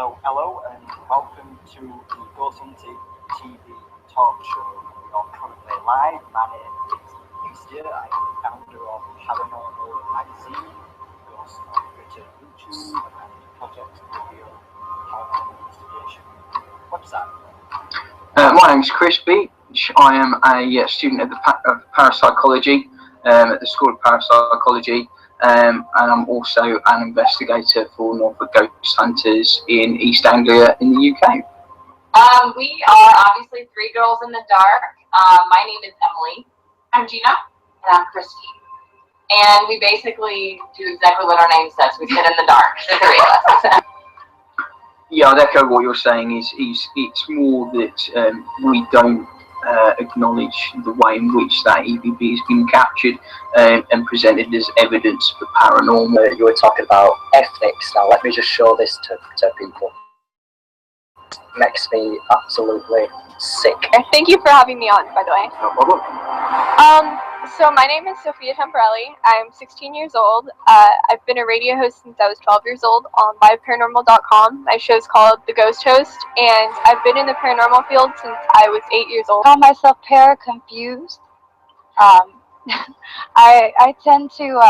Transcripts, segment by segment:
So, hello and welcome to the Ghost Hunting TV talk show. We are currently live. My name is Lucia. I am the founder of Paranormal magazine, Ghost on Britain YouTube, and Project Reveal Paranormal Investigation website. My name is Chris Beech. I am a student of parapsychology at the School of Parapsychology, and I'm also an investigator for Norfolk Ghost Hunters in East Anglia in the UK. We are obviously three girls in the dark. My name is Emily. I'm Gina. And I'm Christy. And we basically do exactly what our name says. We sit in the dark, the three of us. Yeah, I'd echo what you're saying. It's more that we don't acknowledge the way in which that EVP has been captured and presented as evidence for paranormal. You were talking about ethics. Now let me just show this to people. Makes me absolutely sick. Thank you for having me on, by the way. No problem. So my name is Sophia Temporelli. I'm 16 years old. I've been a radio host since I was 12 years old on liveparanormal.com. My show's called The Ghost Host, and I've been in the paranormal field since I was 8 years old. I call myself para-confused. I tend to,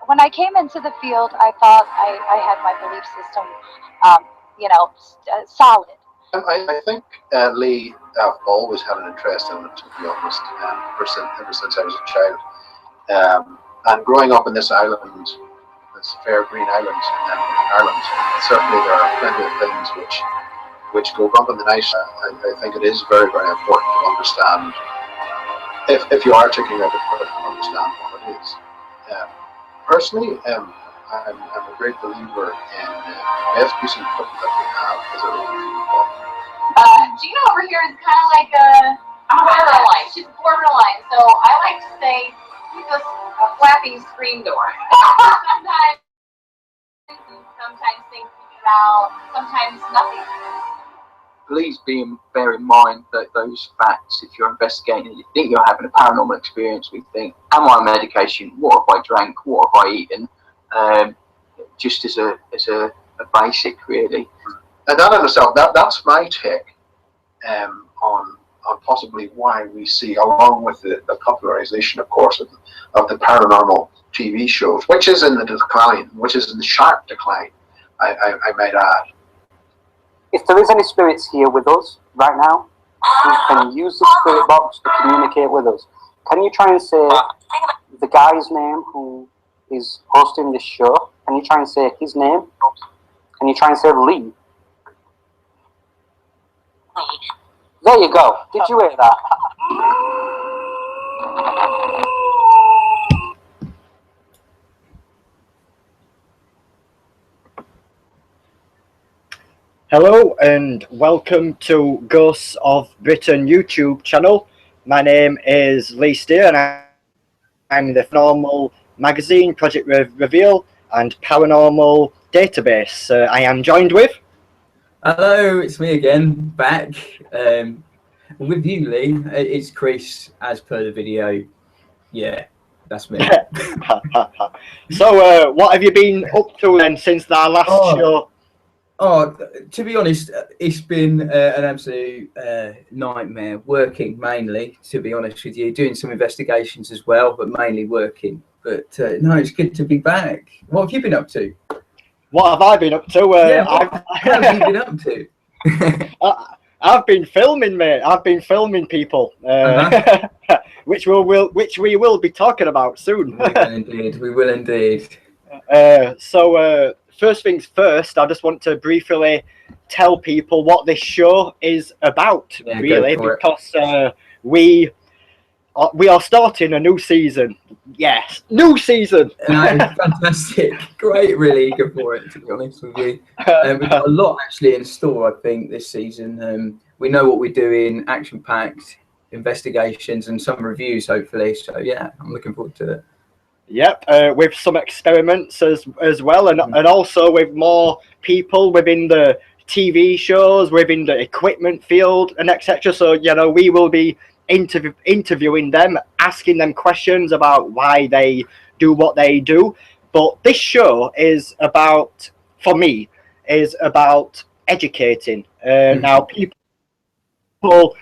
when I came into the field, I thought I had my belief system, solid. I think, Lee, I've always had an interest in it, to be honest, ever since I was a child. And growing up in this island, this fair green island in Ireland, certainly there are plenty of things which go bump in the night. I think it is very, very important to understand, if you are taking out it, to understand what it is. Personally, I'm a great believer in investigation equipment that we have as a really Gina over here is kind of like a borderline. She's borderline. So I like to say she's a flapping screen door. sometimes things figure out, sometimes nothing. Please bear in mind that those facts, if you're investigating and you think you're having a paranormal experience, we think, am I on medication? What have I drank? What have I eaten? Just as a basic, really. And that in itself, that's my take on possibly why we see, along with the popularization, of course, of the paranormal TV shows, which is in the decline, which is in the sharp decline, I might add. If there is any spirits here with us right now, who can use the spirit box to communicate with us, can you try and say the guy's name who is hosting this show? Can you try and say his name? Can you try and say Lee? There you go. Did you hear that? Hello and welcome to Ghosts of Britain YouTube channel. My name is Lee Steer and I'm the Paranormal magazine, Project Reveal and Paranormal database. I am joined with... Hello, it's me again, back. With you, Lee. It's Chris, as per the video. Yeah, that's me. So, what have you been up to then since our last show? Oh, to be honest, it's been an absolute nightmare. Working mainly, to be honest with you, doing some investigations as well, but mainly working. But no, it's good to be back. What have you been up to? What have I been up to? What have you been up to? I've been filming, mate. I've been filming people, which we will be talking about soon. We will indeed. So first things first, I just want to briefly tell people what this show is about, really, because we are starting a new season. Yes, new season. Fantastic. Great, really eager for it, to be honest with you. We've got a lot actually in store, I think, this season. We know what we're doing, action-packed investigations and some reviews, hopefully. So, yeah, I'm looking forward to it. Yep, with some experiments as well, and also with more people within the TV shows, within the equipment field, and etc. So, we will be interviewing them, asking them questions about why they do what they do. But this show is about, for me, is about educating. Now, people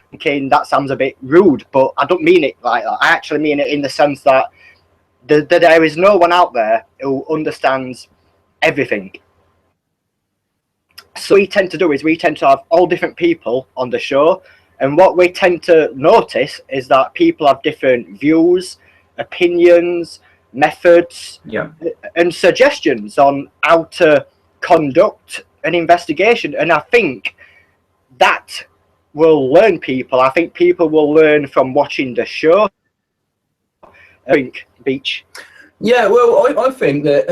thinking that sounds a bit rude, but I don't mean it like that. I actually mean it in the sense that there is no one out there who understands everything. So what we tend to do is we tend to have all different people on the show, and what we tend to notice is that people have different views, opinions, methods, and suggestions on how to conduct an investigation. And I think that will learn people. I think people will learn from watching the show. I think, Beech. Yeah, well, I think that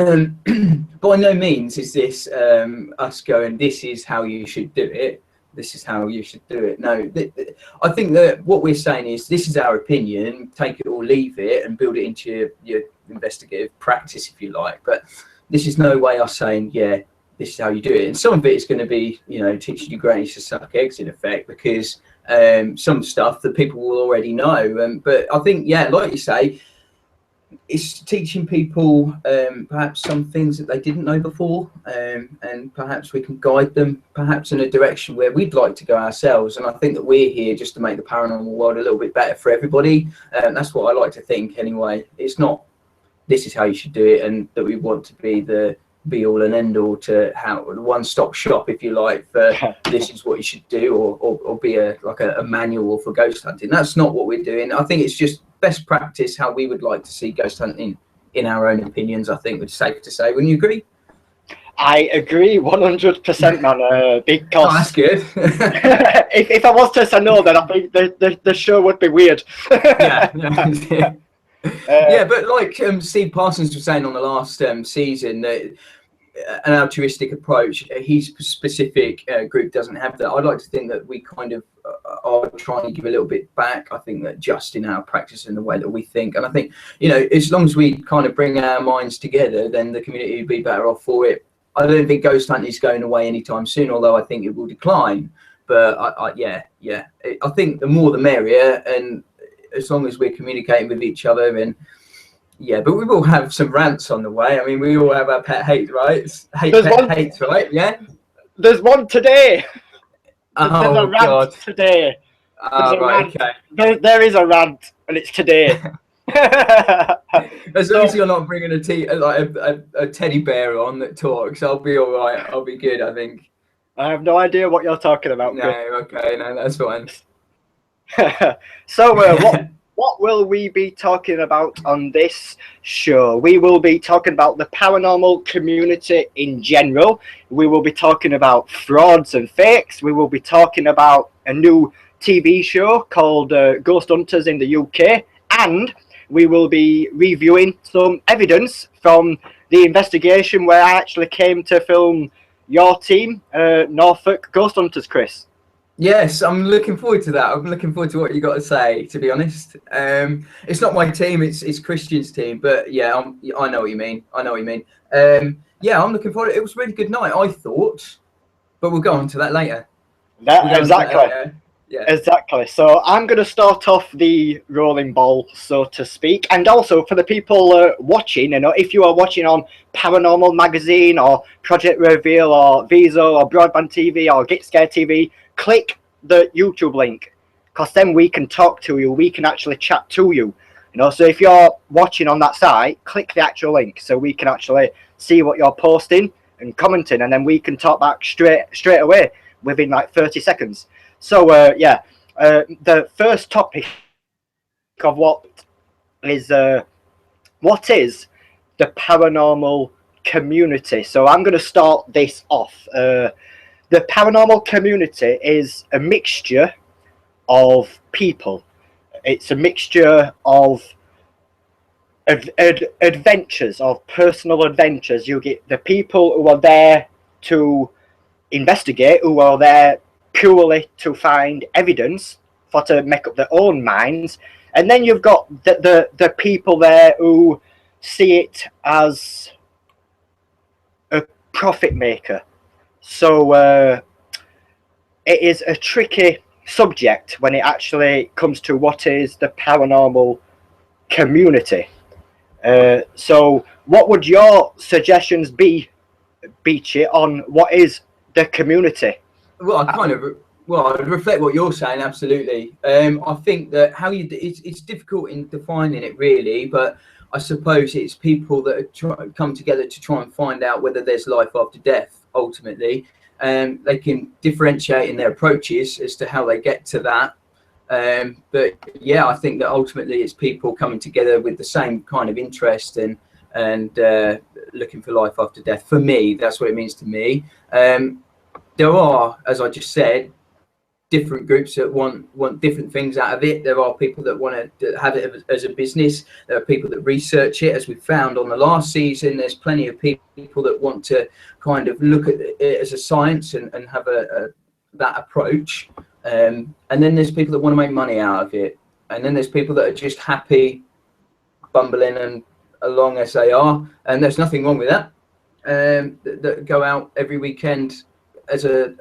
by no means is this us going, this is how you should do it. This is how you should do it. No, I think that what we're saying is this is our opinion, take it or leave it and build it into your investigative practice, if you like. But this is no way us saying, yeah, this is how you do it. And some of it is going to be, you know, teaching you grannies to suck eggs, in effect, because some stuff that people will already know. But I think, yeah, like you say, it's teaching people perhaps some things that they didn't know before, and perhaps we can guide them perhaps in a direction where we'd like to go ourselves. And I think that we're here just to make the paranormal world a little bit better for everybody. That's what I like to think anyway. It's not this is how you should do it, and that we want to be the be all and end all to how the one-stop shop, if you like, for this is what you should do, or be a manual for ghost hunting. That's not what we're doing. I think it's just best practice how we would like to see ghost hunting in our own opinions. I think it's safe to say. Wouldn't you agree? I agree 100%, man. Because oh, that's good. if I was to say no, then I think the show would be weird. yeah. Yeah, but like Steve Parsons was saying on the last season, that an altruistic approach, his specific group doesn't have that. I'd like to think that we kind of are trying to give a little bit back. I think that just in our practice and the way that we think, and I think, you know, as long as we kind of bring our minds together, then the community would be better off for it. I don't think ghost hunting is going away anytime soon, although I think it will decline. But I think the more the merrier, and as long as we're communicating with each other, and yeah, but we will have some rants on the way. I mean, we all have our pet hates, right? Hates, right? Yeah. There's one today. Oh, there's a rant God. today. Right, okay. There is a rant, and it's today. As long as you're not bringing a teddy bear on that talks, I'll be all right. I'll be good, I think. I have no idea what you're talking about. No, okay, no, that's fine. So, what will we be talking about on this show? We will be talking about the paranormal community in general. We will be talking about frauds and fakes. We will be talking about a new TV show called Ghost Hunters in the UK. And we will be reviewing some evidence from the investigation where I actually came to film your team, Norfolk Ghost Hunters, Chris. Yes, I'm looking forward to that. I'm looking forward to what you got to say, to be honest. It's not my team, it's Christian's team, but yeah, I know what you mean. Yeah, I'm looking forward to it. It was a really good night, I thought, but we'll go on to that later. Exactly. Yeah. Exactly. So I'm going to start off the rolling ball, so to speak. And also for the people watching, you know, if you are watching on Paranormal Magazine or Project Reveal or Viso or Broadband TV or Get Scared TV, click the YouTube link, because then we can talk to you. We can actually chat to you. You know, so if you're watching on that site, click the actual link so we can actually see what you're posting and commenting, and then we can talk back straight away within like 30 seconds. So, the first topic of what is the paranormal community? So I'm going to start this off. The paranormal community is a mixture of people. It's a mixture of adventures, of personal adventures. You get the people who are there to investigate, who are there purely to find evidence for to make up their own minds, and then you've got the people there who see it as a profit maker. So it is a tricky subject when it actually comes to what is the paranormal community. So what would your suggestions be, Beechy, on what is the community. Well, I reflect what you're saying. Absolutely. I think that it's difficult in defining it really, but I suppose it's people that come together to try and find out whether there's life after death. Ultimately, they can differentiate in their approaches as to how they get to that. But yeah, I think that ultimately it's people coming together with the same kind of interest and looking for life after death. For me, that's what it means to me. There are, as I just said, different groups that want different things out of it. There are people that want to have it as a business. There are people that research it, as we found on the last season. There's plenty of people that want to kind of look at it as a science and have that approach. And then there's people that want to make money out of it. And then there's people that are just happy bumbling and along as they are. And there's nothing wrong with that. That go out every weekend as a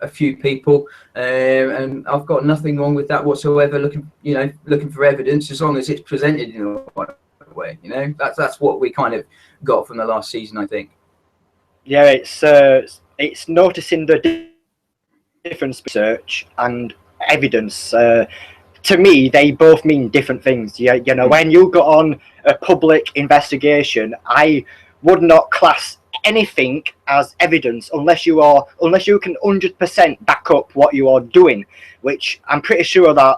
few people, and I've got nothing wrong with that whatsoever. Looking for evidence, as long as it's presented in a right way. That's what we kind of got from the last season, I think. Yeah, it's noticing the difference research and evidence. To me, they both mean different things. When you go on a public investigation, I would not class anything as evidence unless you can 100% back up what you are doing, which I'm pretty sure that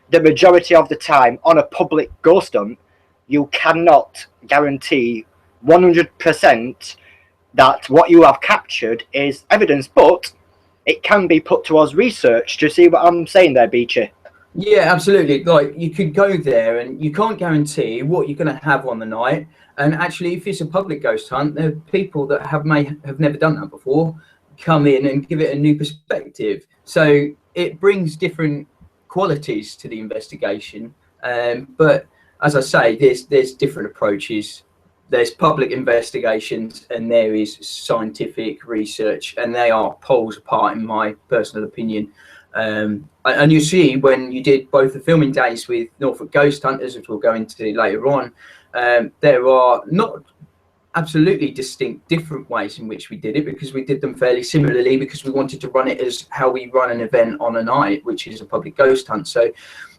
the majority of the time on a public ghost hunt, you cannot guarantee 100% that what you have captured is evidence, but it can be put towards research. Do you see what I'm saying there, Beechy? Yeah, absolutely. Like, you could go there and you can't guarantee what you're going to have on the night. And actually, if it's a public ghost hunt, there are people that may have never done that before come in and give it a new perspective. So it brings different qualities to the investigation. But as I say, there's different approaches. There's public investigations and there is scientific research, and they are poles apart, in my personal opinion. And you see, when you did both the filming days with Norfolk Ghost Hunters, which we'll go into later on, there are not absolutely distinct different ways in which we did it, because we did them fairly similarly, because we wanted to run it as how we run an event on a night, which is a public ghost hunt. So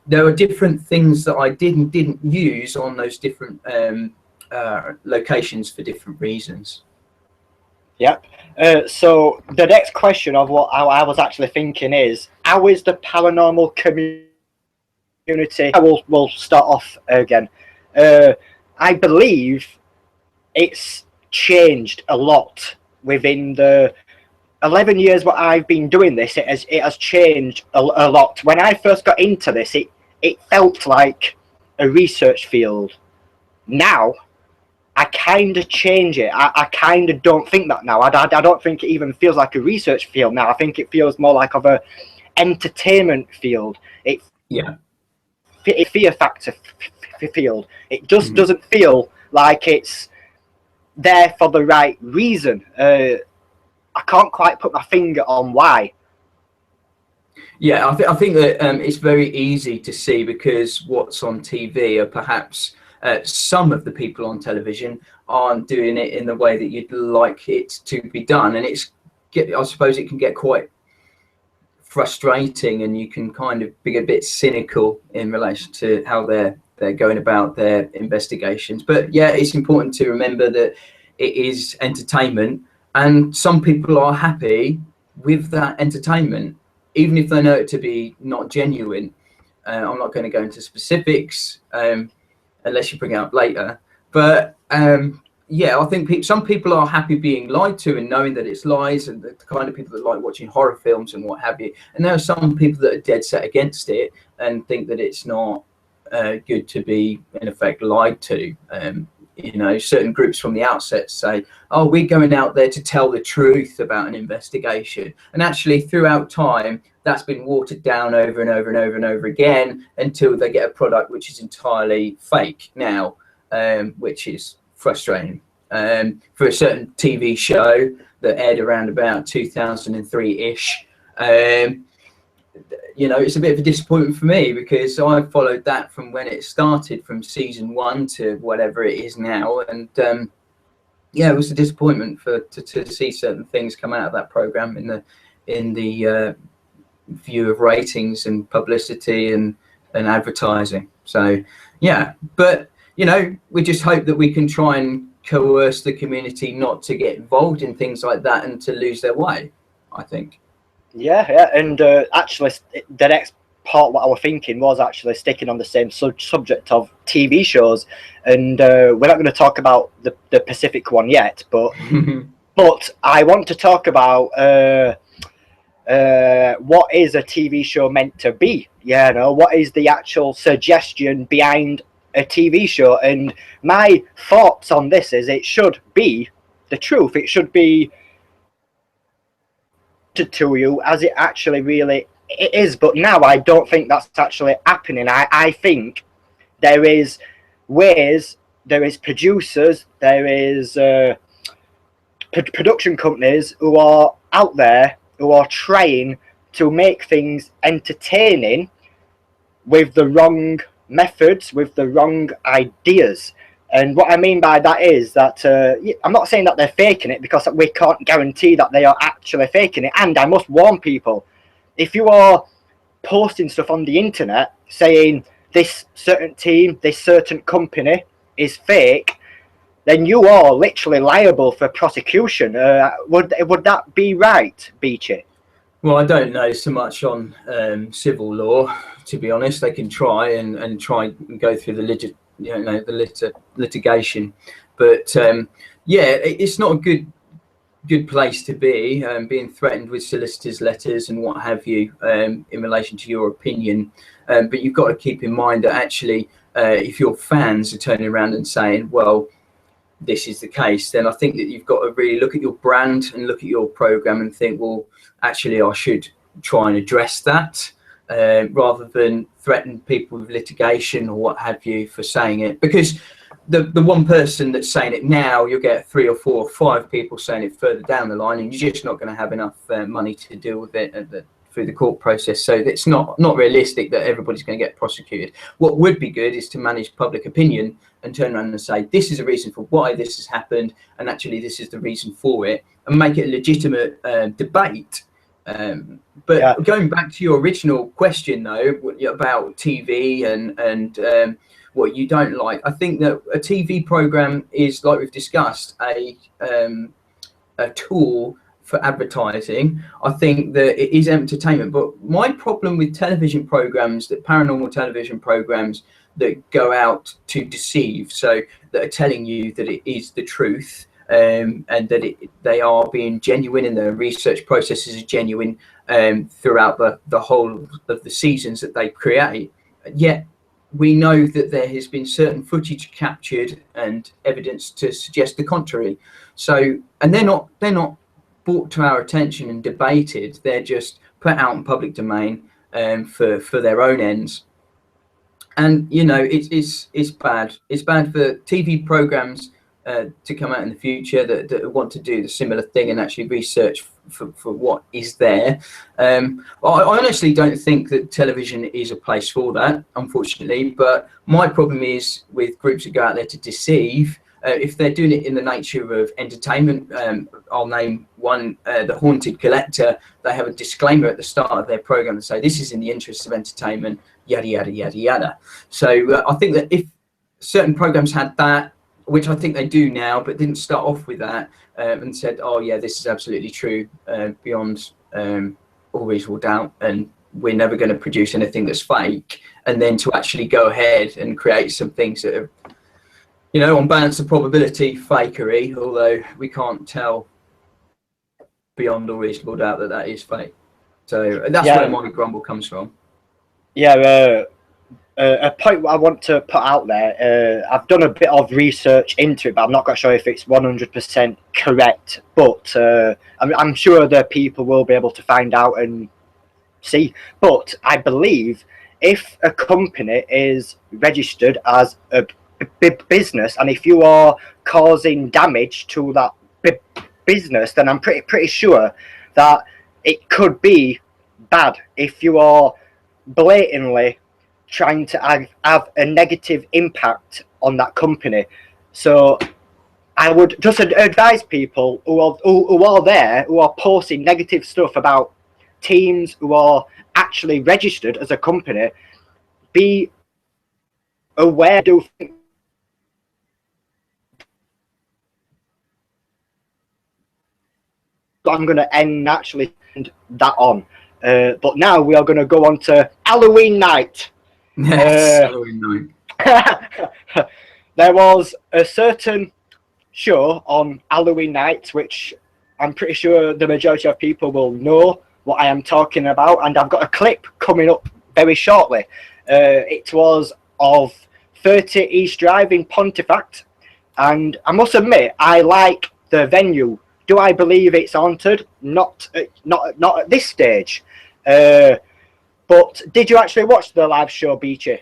there are different things that I did and didn't use on those different locations for different reasons. Yep. So the next question of what I was actually thinking is, how is the paranormal community? We'll start off again. I believe it's changed a lot within the 11 years what I've been doing this. It has changed a lot. When I first got into this, it felt like a research field. Now I kind of change it. I kind of don't think that now. I don't think it even feels like a research field now. I think it feels more like of a entertainment field. It's a fear factor field. It just doesn't feel like it's there for the right reason. I can't quite put my finger on why. Yeah, I think that it's very easy to see, because what's on TV are perhaps some of the people on television aren't doing it in the way that you'd like it to be done, and I suppose it can get quite frustrating, and you can kind of be a bit cynical in relation to how they're going about their investigations. But yeah, it's important to remember that it is entertainment, and some people are happy with that entertainment, even if they know it to be not genuine. I'm not going to go into specifics unless you bring it up later. But yeah, I think some people are happy being lied to and knowing that it's lies, and the kind of people that like watching horror films and what have you. And there are some people that are dead set against it and think that it's not good to be, in effect, lied to. Certain groups from the outset say, oh, we're going out there to tell the truth about an investigation. And actually, throughout time, that's been watered down over and over and over and over again, until they get a product which is entirely fake now, which is frustrating. For a certain TV show that aired around about 2003-ish, it's a bit of a disappointment for me, because I followed that from when it started, from season 1 to whatever it is now, and yeah, it was a disappointment to see certain things come out of that program in the view of ratings and publicity and advertising. So yeah, but you know, we just hope that we can try and coerce the community not to get involved in things like that and to lose their way, I think. Yeah, and actually, the next part what I was thinking was actually sticking on the same subject of TV shows, and we're not going to talk about the Pacific one yet, but I want to talk about what is a TV show meant to be. Yeah, no, what is the actual suggestion behind a TV show? And my thoughts on this is it should be the truth. It should be to you as it actually really it is. But now I don't think that's actually happening. I think there is ways, there is producers, there is production companies who are out there who are trying to make things entertaining with the wrong methods, with the wrong ideas. And what I mean by that is that I'm not saying that they're faking it, because we can't guarantee that they are actually faking it. And I must warn people, if you are posting stuff on the internet saying this certain team, this certain company is fake, then you are literally liable for prosecution. Would that be right, Beechy? Well, I don't know so much on civil law, to be honest. They can try and go through the litigation, but yeah, it's not a good place to be, being threatened with solicitors' letters and what have you in relation to your opinion. But you've got to keep in mind that actually, if your fans are turning around and saying, well, this is the case, then I think that you've got to really look at your brand and look at your program and think, well, actually, I should try and address that rather than threaten people with litigation or what have you for saying it. Because the one person that's saying it now, you'll get 3 or 4 or 5 people saying it further down the line, and you're just not going to have enough money to deal with it through the court process. So it's not realistic that everybody's going to get prosecuted. What would be good is to manage public opinion and turn around and say, this is a reason for why this has happened, and actually this is the reason for it, and make it a legitimate debate. But yeah, going back to your original question though, about TV and what you don't like, I think that a TV program is, like we've discussed, a tool for advertising. I think that it is entertainment, but my problem with television programs, that paranormal television programs that go out to deceive, so that are telling you that it is the truth, and that they are being genuine and the research processes are genuine throughout the whole of the seasons that they create. Yet we know that there has been certain footage captured and evidence to suggest the contrary. So, and they're not brought to our attention and debated. They're just put out in public domain for their own ends. And you know, it's bad. It's bad for TV programs to come out in the future that want to do the similar thing and actually research for what is there. I honestly don't think that television is a place for that, unfortunately. But my problem is with groups that go out there to deceive. If they're doing it in the nature of entertainment, I'll name one, The Haunted Collector. They have a disclaimer at the start of their program to say this is in the interest of entertainment, yada, yada, yada, yada. So I think that if certain programs had that, which I think they do now, but didn't start off with that and said, oh yeah, this is absolutely true beyond all reasonable doubt, and we're never going to produce anything that's fake, and then to actually go ahead and create some things that are, you know, on balance of probability, fakery, although we can't tell beyond all reasonable doubt that that is fake. So that's where my grumble comes from. Yeah, a point I want to put out there, I've done a bit of research into it, but I'm not quite sure if it's 100% correct, but I'm sure the people will be able to find out and see. But I believe if a company is registered as a business, and if you are causing damage to that business, then I'm pretty sure that it could be bad if you are blatantly trying to have a negative impact on that company. So I would just advise people who are there, who are posting negative stuff about teams who are actually registered as a company, be aware. Do think I'm going to end naturally that on. But now we are going to go on to Halloween night. Yes, Halloween night. There was a certain show on Halloween night, which I'm pretty sure the majority of people will know what I am talking about, and I've got a clip coming up very shortly. It was of 30 East Drive in Pontefract, and I must admit, I like the venue. Do I believe it's haunted? Not at this stage. But did you actually watch the live show, Beechy?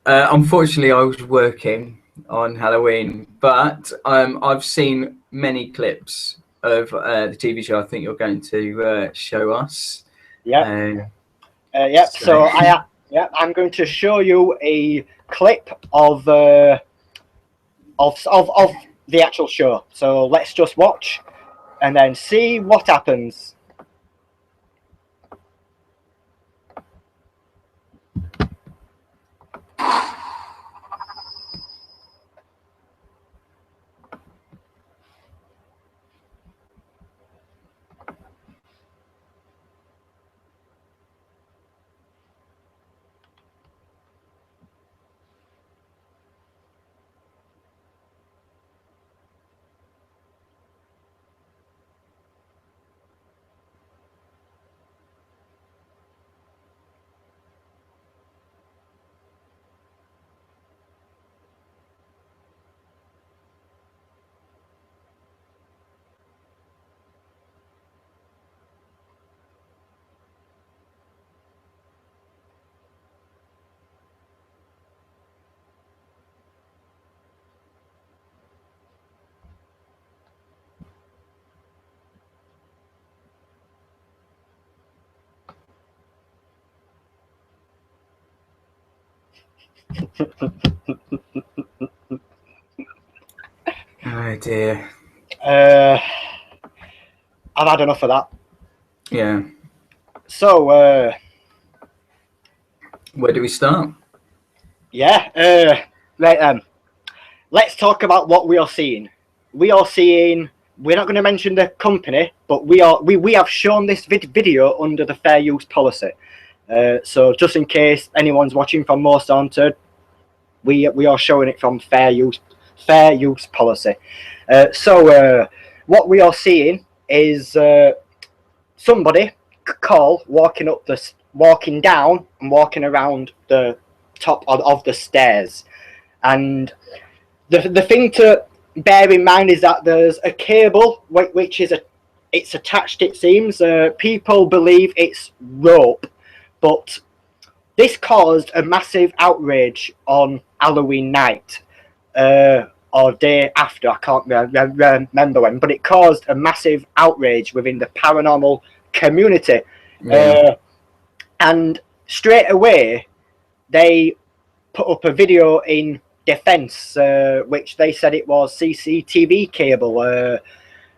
Unfortunately, I was working on Halloween, but I've seen many clips of the TV show I think you're going to show us. Yeah. So I'm going to show you a clip of the actual show. So let's just watch and then see what happens. Oh dear. I've had enough of that. Yeah. So, where do we start? Yeah. Right. Let's talk about what we are seeing. We are seeing. We're not going to mention the company, but we have shown this video under the fair use policy. So just in case anyone's watching from Most Haunted, we are showing it from fair use policy. So what we are seeing is somebody walking down and walking around the top of the stairs, and the thing to bear in mind is that there's a cable which is it's attached. It seems people believe it's rope, but this caused a massive outrage on Halloween night, or day after. I can't remember when, but it caused a massive outrage within the paranormal community. Yeah. And straight away, they put up a video in defense, which they said it was CCTV cable.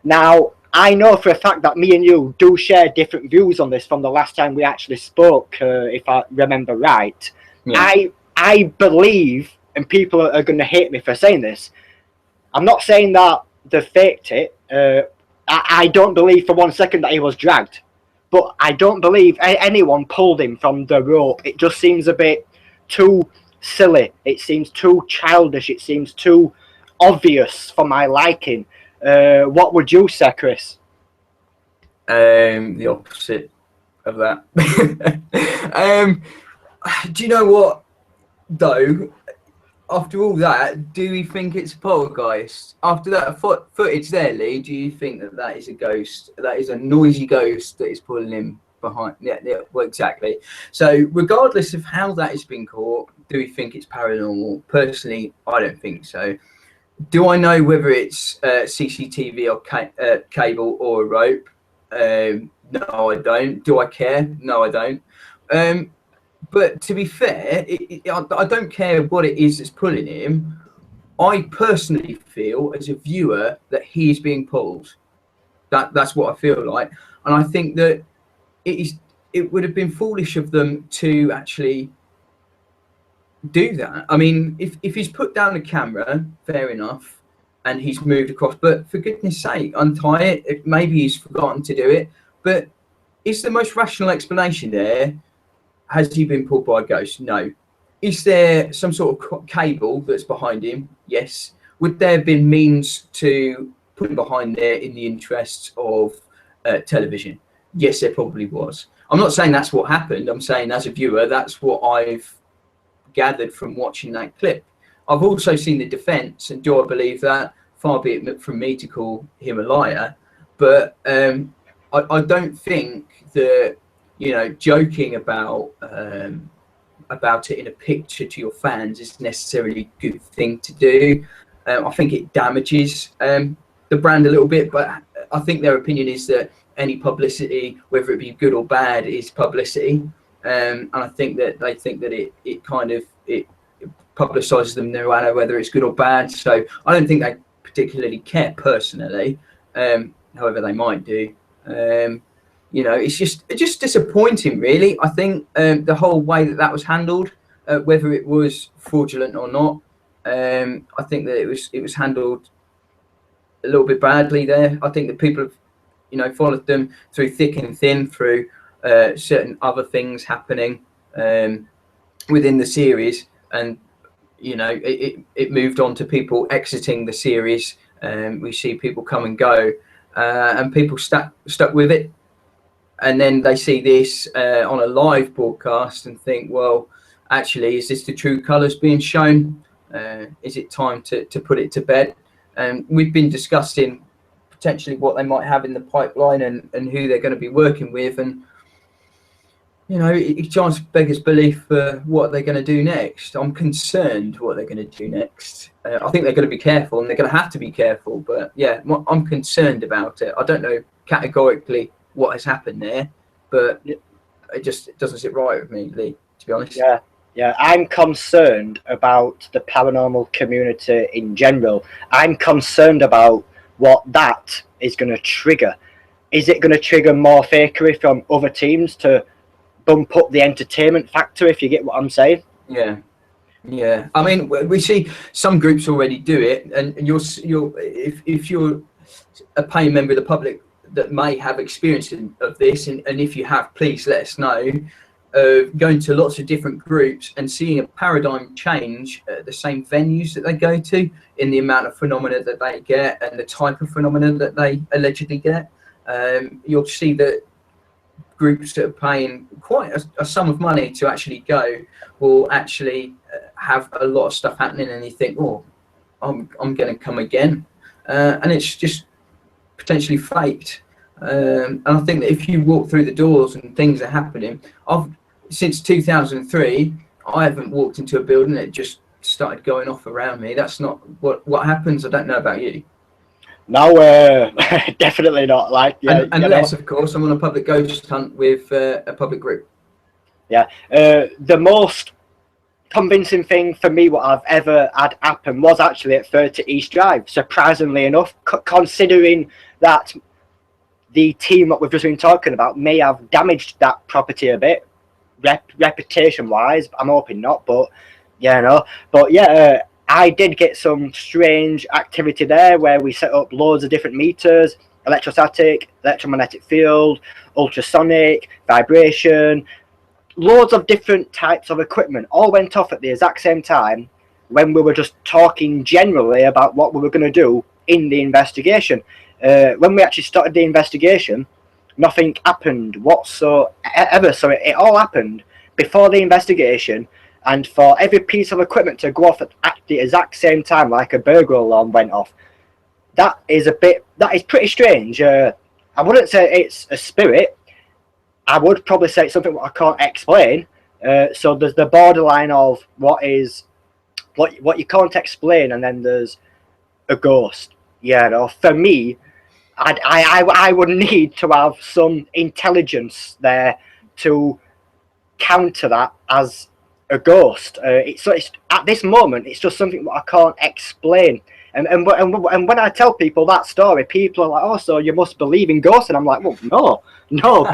Now, I know for a fact that me and you do share different views on this from the last time we actually spoke, if I remember right. Yeah. I believe, and people are going to hate me for saying this, I'm not saying that they faked it. I don't believe for 1 second that he was dragged, but I don't believe anyone pulled him from the rope. It just seems a bit too silly. It seems too childish. It seems too obvious for my liking. What would you say, Chris? The opposite of that. Do you know what, though? After all that, do we think it's a poltergeist? After that footage there, Lee, do you think that that is a ghost? That is a noisy ghost that is pulling him behind? Yeah, well, exactly. So regardless of how that has been caught, do we think it's paranormal? Personally, I don't think so. Do I know whether it's CCTV or cable or a rope? No, I don't. Do I care? No, I don't. But to be fair, I don't care what it is that's pulling him. I personally feel as a viewer that he is being pulled. That's what I feel like, and I think that it would have been foolish of them to actually do that. I mean, if he's put down the camera, fair enough, and he's moved across, but for goodness sake, untie it. Maybe he's forgotten to do it, but is the most rational explanation there, has he been pulled by a ghost? No. Is there some sort of cable that's behind him? Yes. Would there have been means to put him behind there in the interests of television? Yes, there probably was. I'm not saying that's what happened. I'm saying as a viewer, that's what I've gathered from watching that clip. I've also seen the defence, and do I believe that? Far be it from me to call him a liar, but I don't think that, you know, joking about it in a picture to your fans is necessarily a good thing to do. I think it damages the brand a little bit, but I think their opinion is that any publicity, whether it be good or bad, is publicity. And I think that they think that it kind of publicises them no matter whether it's good or bad. So I don't think they particularly care personally. However, they might do. You know, it's just disappointing, really. I think the whole way that was handled, whether it was fraudulent or not, I think that it was handled a little bit badly there. I think that people have, you know, followed them through thick and thin, through certain other things happening within the series, and you know, it moved on to people exiting the series. We see people come and go, and people stuck with it. And then they see this on a live broadcast and think, well, actually, is this the true colours being shown? Is it time to put it to bed? And we've been discussing potentially what they might have in the pipeline and who they're going to be working with. And, you know, it just beggars belief for what they're going to do next. I'm concerned what they're going to do next. I think they're going to be careful, and they're going to have to be careful. But, yeah, I'm concerned about it. I don't know categorically what has happened there, but it doesn't sit right with me, Lee, to be honest. Yeah, I'm concerned about the paranormal community in general. I'm concerned about what that is going to trigger. Is it going to trigger more fakery from other teams to bump up the entertainment factor, if you get what I'm saying? Yeah. I mean, we see some groups already do it, and if you're a paying member of the public that may have experience of this, and if you have, please let us know. Going to lots of different groups and seeing a paradigm change at the same venues that they go to, in the amount of phenomena that they get and the type of phenomena that they allegedly get. You'll see that groups that are paying quite a sum of money to actually go will actually have a lot of stuff happening, and you think, oh, I'm going to come again, and it's just potentially faked. And I think that if you walk through the doors and things are happening, since 2003, I haven't walked into a building that just started going off around me. That's not what happens. I don't know about you. No, definitely not. Unless, of course, I'm on a public ghost hunt with a public group. Yeah. The most convincing thing for me what I've ever had happen was actually at 30 East Drive, surprisingly enough, considering that the team that we've just been talking about may have damaged that property a bit, reputation-wise. I'm hoping not, but I did get some strange activity there where we set up loads of different meters: electrostatic, electromagnetic field, ultrasonic, vibration, loads of different types of equipment all went off at the exact same time when we were just talking generally about what we were going to do in the investigation. When we actually started the investigation, nothing happened whatsoever. So it all happened before the investigation, and for every piece of equipment to go off at the exact same time, like a burglar alarm went off, that is pretty strange. I wouldn't say it's a spirit. I would probably say it's something I can't explain. So there's the borderline of what you can't explain, and then there's a ghost. For me, I would need to have some intelligence there to counter that as a ghost. It's at this moment, it's just something that I can't explain. And when I tell people that story, people are like, "Oh, so you must believe in ghosts?" And I'm like, "Well, no,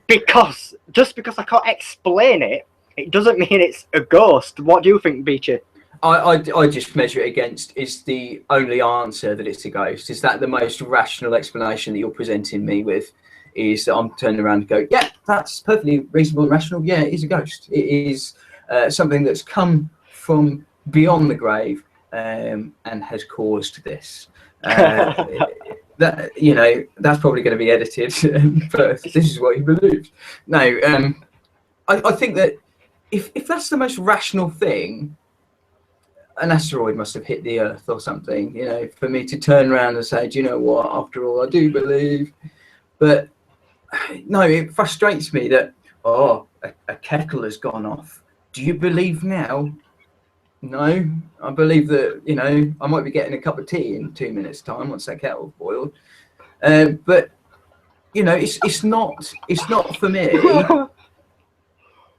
because just because I can't explain it, it doesn't mean it's a ghost." What do you think, Beechy? I just measure it against, is the only answer that it's a ghost? Is that the most rational explanation that you're presenting me with? Is that I'm turning around and go, yeah, that's perfectly reasonable and rational. Yeah, it is a ghost. It is something that's come from beyond the grave and has caused this. That, you know, that's probably going to be edited, but this is what he believes. No, I think that if that's the most rational thing, an asteroid must have hit the Earth or something, you know, for me to turn around and say, do you know what, after all, I do believe. But no, it frustrates me that, a kettle has gone off. Do you believe now? No, I believe that, you know, I might be getting a cup of tea in 2 minutes' time once that kettle's boiled. But, you know, it's not for me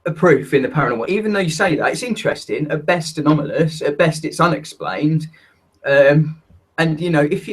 a proof in the paranormal. Even though you say that, it's interesting. At best, anomalous. At best, it's unexplained. And you know, if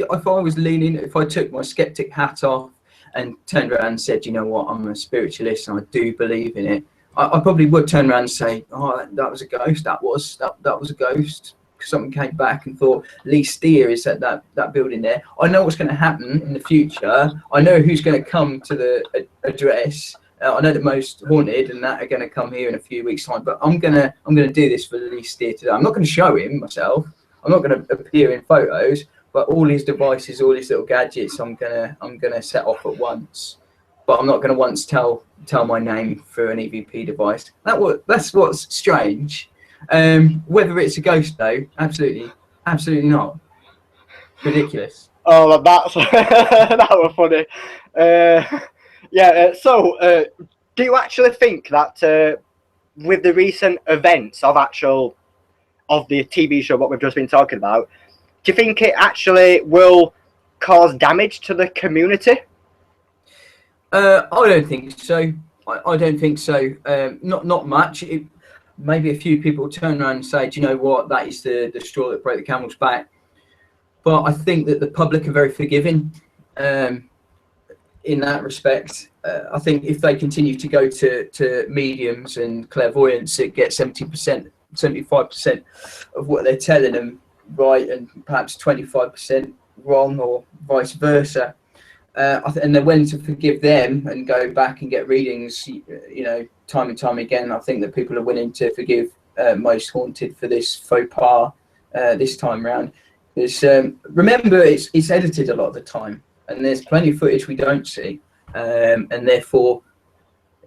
I took my skeptic hat off and turned around and said, you know what, I'm a spiritualist and I do believe in it, I probably would turn around and say, oh, that was a ghost. That was a ghost. Someone came back and thought Lee Steer is at that building there. I know what's going to happen in the future. I know who's going to come to the address. I know the most haunted and that are going to come here in a few weeks' time. But I'm gonna do this for Lee Steer today. I'm not going to show him myself. I'm not going to appear in photos. But all his devices, all his little gadgets, I'm gonna set off at once. But I'm not going to once tell my name through an EVP device. That's what's strange. Whether it's a ghost though, absolutely not. Ridiculous. Oh, that's that was funny. So, do you actually think that with the recent events of the TV show, what we've just been talking about, do you think it actually will cause damage to the community? I don't think so. I don't think so. Not much. Maybe a few people turn around and say, do you know what, that is the straw that broke the camel's back. But I think that the public are very forgiving in that respect. I think if they continue to go to mediums and clairvoyants, it gets 70%, 75% of what they're telling them right, and perhaps 25% wrong, or vice versa. And they're willing to forgive them and go back and get readings, you know, time and time again. I think that people are willing to forgive Most Haunted for this faux pas this time round. Remember, it's edited a lot of the time, and there's plenty of footage we don't see, and therefore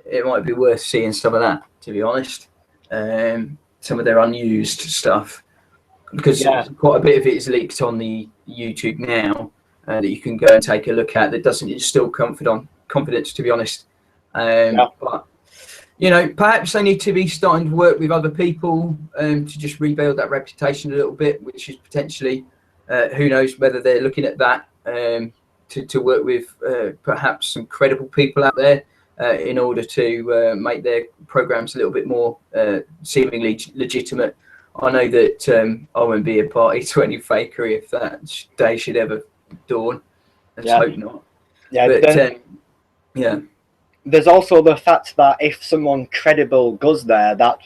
it might be worth seeing some of that, to be honest. Some of their unused stuff, because quite a bit of it is leaked on the YouTube now. That you can go and take a look at, that doesn't instill confidence, to be honest. But you know, perhaps they need to be starting to work with other people to just rebuild that reputation a little bit, which is potentially, who knows whether they're looking at that to work with perhaps some credible people out there in order to make their programs a little bit more seemingly legitimate. I know that I won't be a party to any fakery if that day should ever dawn. Let's hope not. There's also the fact that if someone credible goes there, that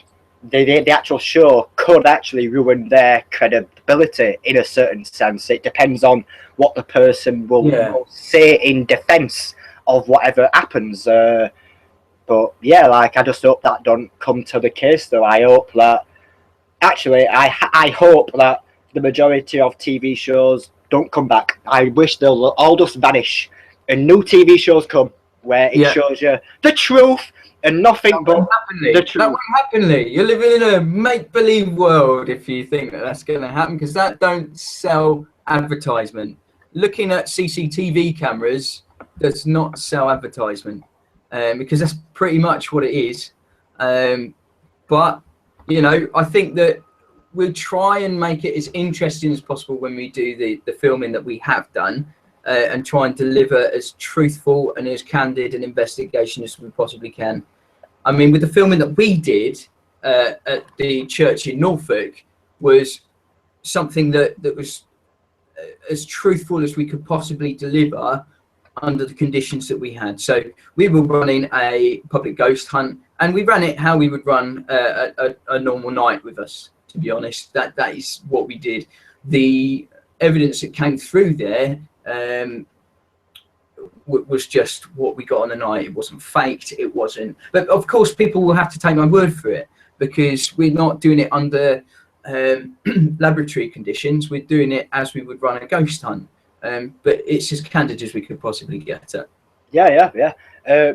the actual show could actually ruin their credibility in a certain sense. It depends on what the person will say in defense of whatever happens. But yeah, like, I just hope that don't come to the case, though. I hope that I hope that the majority of TV shows don't come back. I wish they'll all just vanish and new TV shows come where it shows you the truth and nothing but the truth. That won't happen, Lee. You're living in a make-believe world if you think that that's going to happen, because that don't sell advertisement. Looking at CCTV cameras does not sell advertisement, because that's pretty much what it is. But, you know, I think that we'll try and make it as interesting as possible when we do the filming that we have done, and try and deliver as truthful and as candid an investigation as we possibly can. I mean, with the filming that we did, at the church in Norfolk was something that was as truthful as we could possibly deliver under the conditions that we had. So we were running a public ghost hunt, and we ran it how we would run a normal night with us, to be honest. That is what we did. The evidence that came through there was just what we got on the night. It wasn't faked, it wasn't, but of course people will have to take my word for it, because we're not doing it under laboratory conditions. We're doing it as we would run a ghost hunt, but it's as candid as we could possibly get it. Yeah.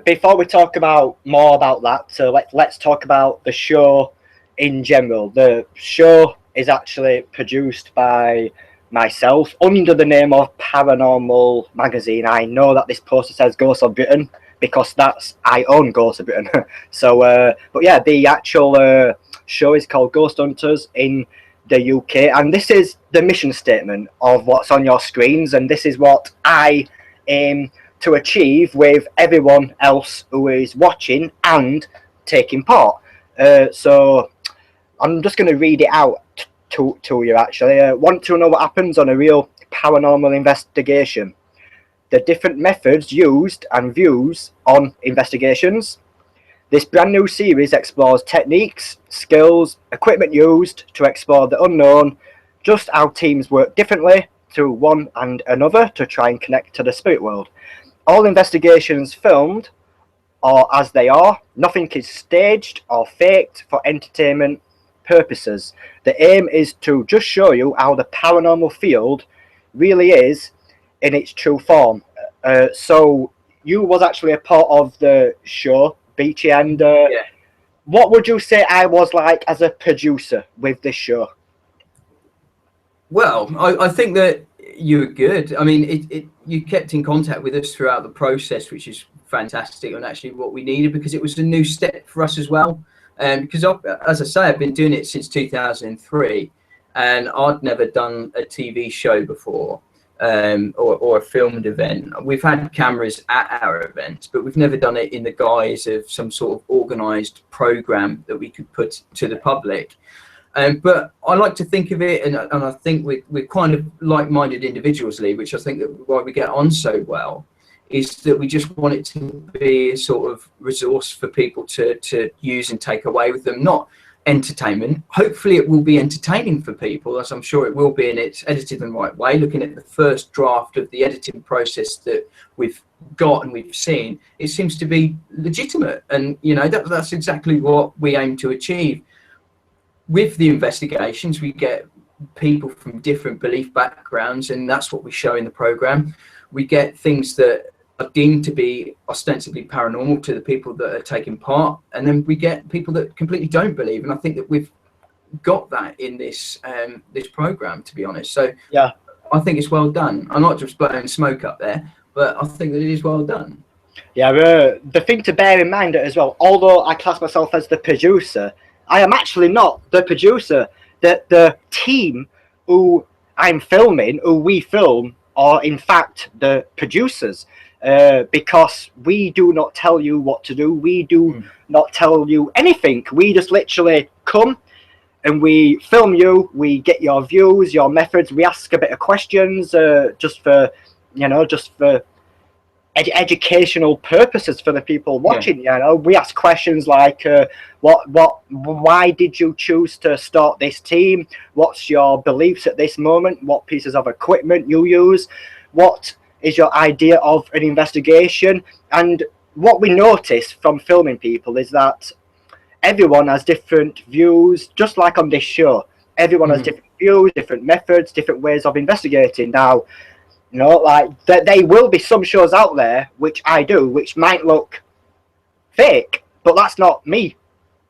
Before we talk about more about that, so let's talk about the show in general. The show is actually produced by myself under the name of Paranormal Magazine. I know that this poster says Ghosts of Britain because I own Ghosts of Britain. So, but yeah, the actual show is called Ghost Hunters in the UK, and this is the mission statement of what's on your screens, and this is what I aim to achieve with everyone else who is watching and taking part. So I'm just going to read it out to you actually. Want to know what happens on a real paranormal investigation? The different methods used and views on investigations. This brand new series explores techniques, skills, equipment used to explore the unknown, just how teams work differently to one and another to try and connect to the spirit world. All investigations filmed or as they are. Nothing is staged or faked for entertainment purposes. The aim is to just show you how the paranormal field really is in its true form. So you was actually a part of the show, Beechy, and what would you say I was like as a producer with this show? Well, I think that you were good. I mean, you kept in contact with us throughout the process, which is fantastic, and actually what we needed, because it was a new step for us as well. Because as I say, I've been doing it since 2003, and I'd never done a TV show before, or a filmed event. We've had cameras at our events, but we've never done it in the guise of some sort of organised program that we could put to the public. But I like to think of it, and I think we're kind of like-minded individuals, Lee, which I think that why we get on so well is that we just want it to be a sort of resource for people to use and take away with them, not entertainment. Hopefully it will be entertaining for people, as I'm sure it will be, and it's edited in the right way. Looking at the first draft of the editing process that we've got and we've seen, it seems to be legitimate, and you know that's exactly what we aim to achieve. With the investigations, we get people from different belief backgrounds, and that's what we show in the program. We get things that are deemed to be ostensibly paranormal to the people that are taking part, and then we get people that completely don't believe, and I think that we've got that in this this program, to be honest. So yeah, I think it's well done. I'm not just blowing smoke up there, but I think that it is well done. Yeah, the thing to bear in mind as well, although I class myself as the producer, I am actually not the producer. The team who I'm filming, who we film, are in fact the producers, because we do not tell you what to do. We do not tell you anything. We just literally come and we film you. We get your views, your methods. We ask a bit of questions, just for educational purposes for the people watching. You know, we ask questions like, why did you choose to start this team? What's your beliefs at this moment? What pieces of equipment you use? What is your idea of an investigation? And what we notice from filming people is that everyone has different views, just like on this show. Everyone has different views, different methods, different ways of investigating. Now, you know, like there will be some shows out there, which I do, which might look fake, but that's not me.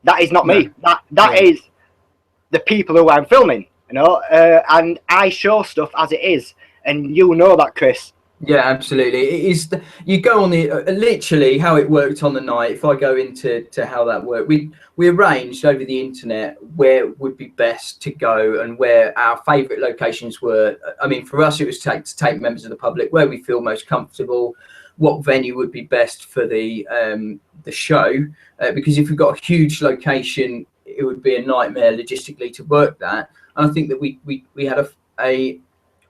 That is not me. That is the people who I'm filming, you know, and I show stuff as it is, and you know that, Chris. Yeah, absolutely. It is. You go on the literally how it worked on the night. If I go into how that worked, we arranged over the internet where would be best to go and where our favourite locations were. I mean, for us, it was to take members of the public where we feel most comfortable. What venue would be best for the show? Because if we've got a huge location it would be a nightmare logistically to work that. And I think that we had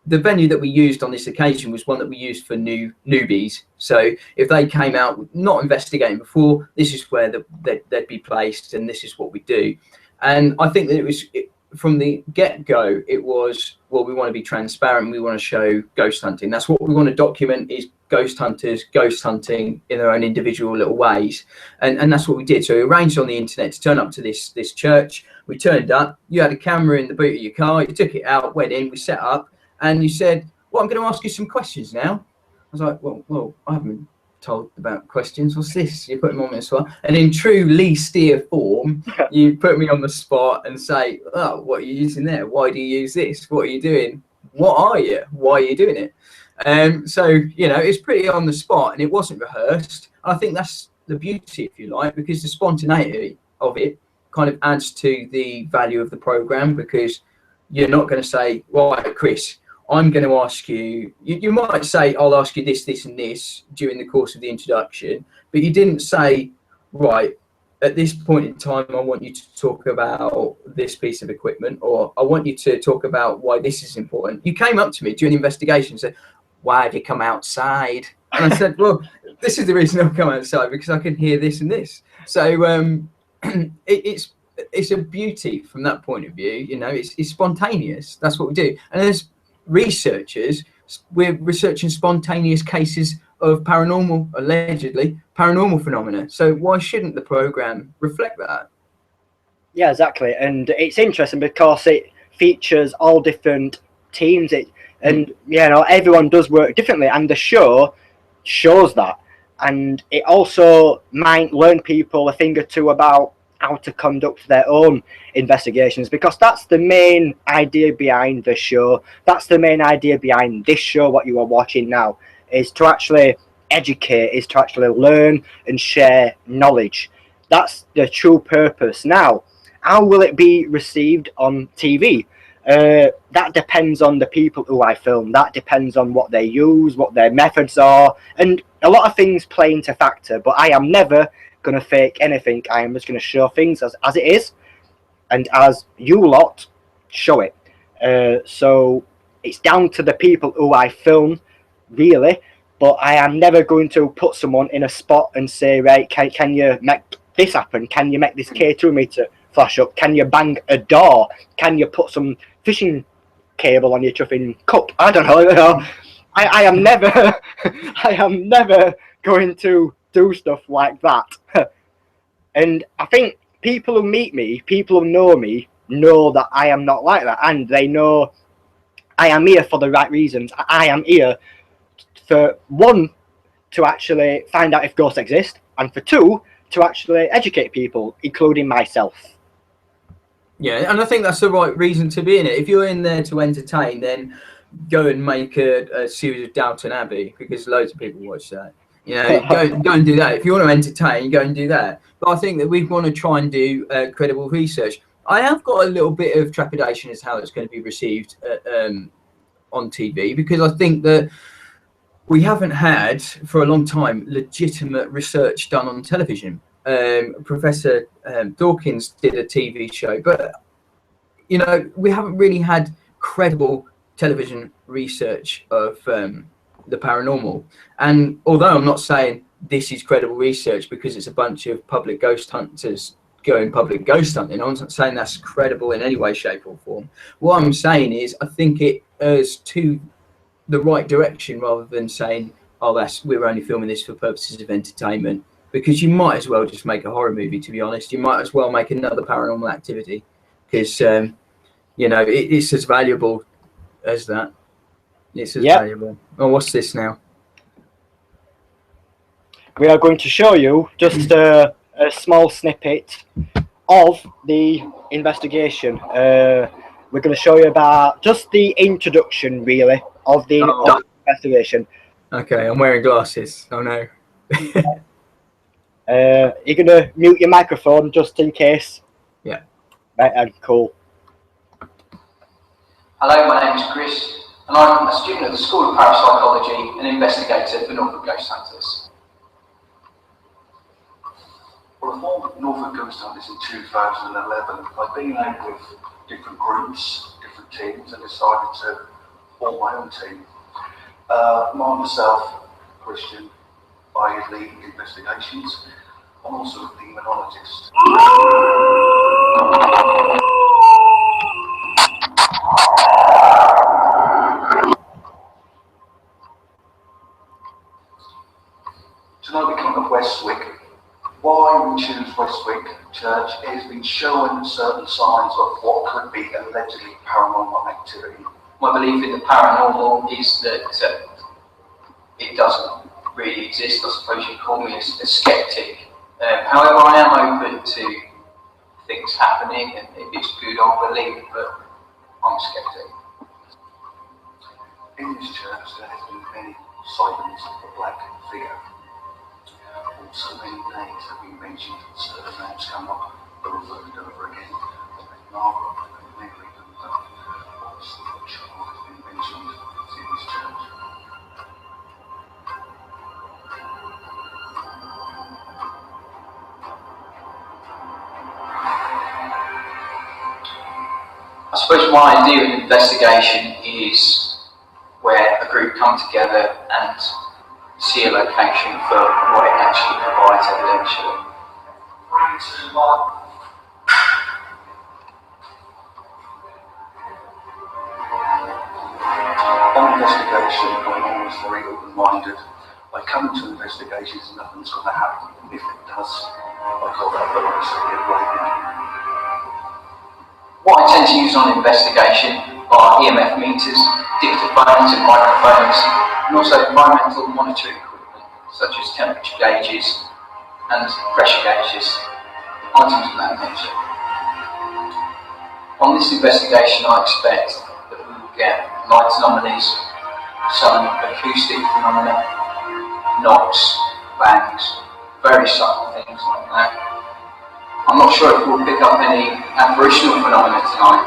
the venue that we used on this occasion was one that we used for newbies. So if they came out not investigating before, this is where they'd be placed, and this is what we do. And I think that from the get-go, it was, well, we want to be transparent. We want to show ghost hunting. That's what we want to document, is ghost hunters ghost hunting in their own individual little ways. And that's what we did. So we arranged on the internet to turn up to this church. We turned up. You had a camera in the boot of your car. You took it out, went in, we set up. And you said, well, I'm going to ask you some questions now. I was like, well, I haven't been told about questions. What's this? You put them on the spot. And in true Lee Steer form, you put me on the spot and say, oh, what are you using there? Why do you use this? What are you doing? What are you? Why are you doing it? So, you know, it's pretty on the spot, and it wasn't rehearsed. I think that's the beauty, if you like, because the spontaneity of it kind of adds to the value of the program, because you're not going to say, right, Chris, I'm going to ask you, you might say, I'll ask you this, this, and this during the course of the introduction, but you didn't say, right, at this point in time, I want you to talk about this piece of equipment, or I want you to talk about why this is important. You came up to me during the investigation and said, why have you come outside? And I said, well, this is the reason I've come outside, because I can hear this and this. So it's a beauty from that point of view. You know, it's spontaneous. That's what we do. And as researchers, we're researching spontaneous cases of allegedly paranormal phenomena. So why shouldn't the program reflect that? Yeah, exactly. And it's interesting because it features all different teams. And you know, everyone does work differently, and the show shows that. And it also might learn people a thing or two about how to conduct their own investigations, because that's the main idea behind the show. That's the main idea behind this show, what you are watching now, is to actually educate, is to actually learn and share knowledge. That's the true purpose. Now, how will it be received on TV? That depends on the people who I film. That depends on what they use, what their methods are, and a lot of things play into factor. But I am never going to fake anything. I am just going to show things as it is, and as you lot show it. So it's down to the people who I film, really. But I am never going to put someone in a spot and say, right, can you make this happen? Can you make this K2 meter flash up? Can you bang a door? Can you put some fishing cable on your chuffing cup? I don't know. I am never I am never going to do stuff like that. And I think people who meet me, people who know me, know that I am not like that, and they know I am here for the right reasons. I am here for, one, to actually find out if ghosts exist, and for two, to actually educate people, including myself. Yeah, and I think that's the right reason to be in it. If you're in there to entertain, then go and make a series of Downton Abbey, because loads of people watch that. You know, go and do that. If you want to entertain, go and do that. But I think that we want to try and do credible research. I have got a little bit of trepidation as to how it's going to be received on TV, because I think that we haven't had for a long time legitimate research done on television. Professor Dawkins did a TV show, but you know, we haven't really had credible television research of the paranormal. And although I'm not saying this is credible research because it's a bunch of public ghost hunters going public ghost hunting, I'm not saying that's credible in any way, shape or form. What I'm saying is I think it is to the right direction, rather than saying, oh, we're only filming this for purposes of entertainment, because you might as well just make a horror movie, to be honest. You might as well make another paranormal activity, because you know, it's as valuable as that. It's as valuable. Oh, what's this now? We are going to show you just a small snippet of the investigation. We're going to show you about just the introduction, really, of the investigation. Okay, I'm wearing glasses. Oh no. You're going to mute your microphone just in case. Yeah. Right, and cool. Hello, my name is Chris, and I'm a student at the School of Parapsychology and investigator for Norfolk Ghost Hunters. Well, I formed Norfolk Ghost Hunters in 2011. I've been out with different groups, different teams, and decided to form my own team. Myself, Christian, I lead investigations. I'm also a demonologist. Tonight we come to Westwick. Why we choose Westwick Church has been showing certain signs of what could be allegedly paranormal activity. My belief in the paranormal is that it doesn't really exist. I suppose you'd call me a skeptic. However, I am open to things happening, and if it's good, I'll believe, but I'm a skeptic. In this church there has been many sightings of a black figure. Also many names have been mentioned, certain names come up over and over again. Margaret and Mary comes up. Also a child has been mentioned in this church. I suppose my idea of investigation is where a group come together and see a location for what it actually provides evidentially. 3, 2, 1. On investigation, I'm always very open-minded. I come into investigations and nothing's going to happen. If it does, I call that the risk of the awakening. What I tend to use on investigation are EMF meters, dictaphones and microphones, and also environmental monitoring equipment, such as temperature gauges and pressure gauges, items of that nature. On this investigation, I expect that we will get light anomalies, some acoustic phenomena, knocks, bangs, very subtle things like that. I'm not sure if we'll pick up any apparitional phenomena tonight,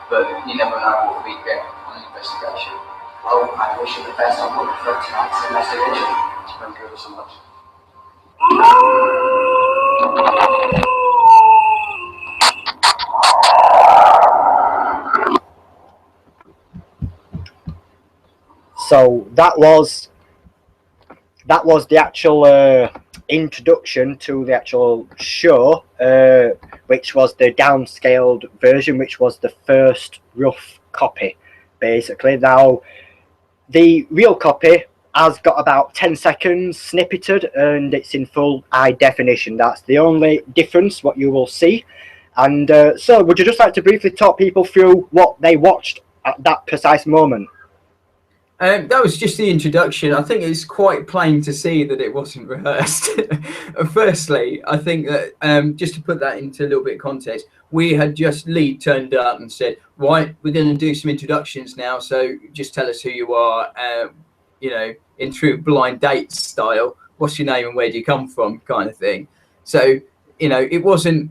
but you never know what we get on an investigation. Well, I wish you the best of luck for tonight's investigation. Thank you ever so much. So that was the actual introduction to the actual show, which was the downscaled version, which was the first rough copy, basically. Now, the real copy has got about 10 seconds snippeted, and it's in full high definition. That's the only difference, what you will see. And so, would you just like to briefly talk people through what they watched at that precise moment? That was just the introduction. I think it's quite plain to see that it wasn't rehearsed. Firstly, I think that just to put that into a little bit of context, we had just Lee turned up and said, right, we're going to do some introductions now, so just tell us who you are, you know, in true blind date style. What's your name and where do you come from, kind of thing. So, you know, it wasn't,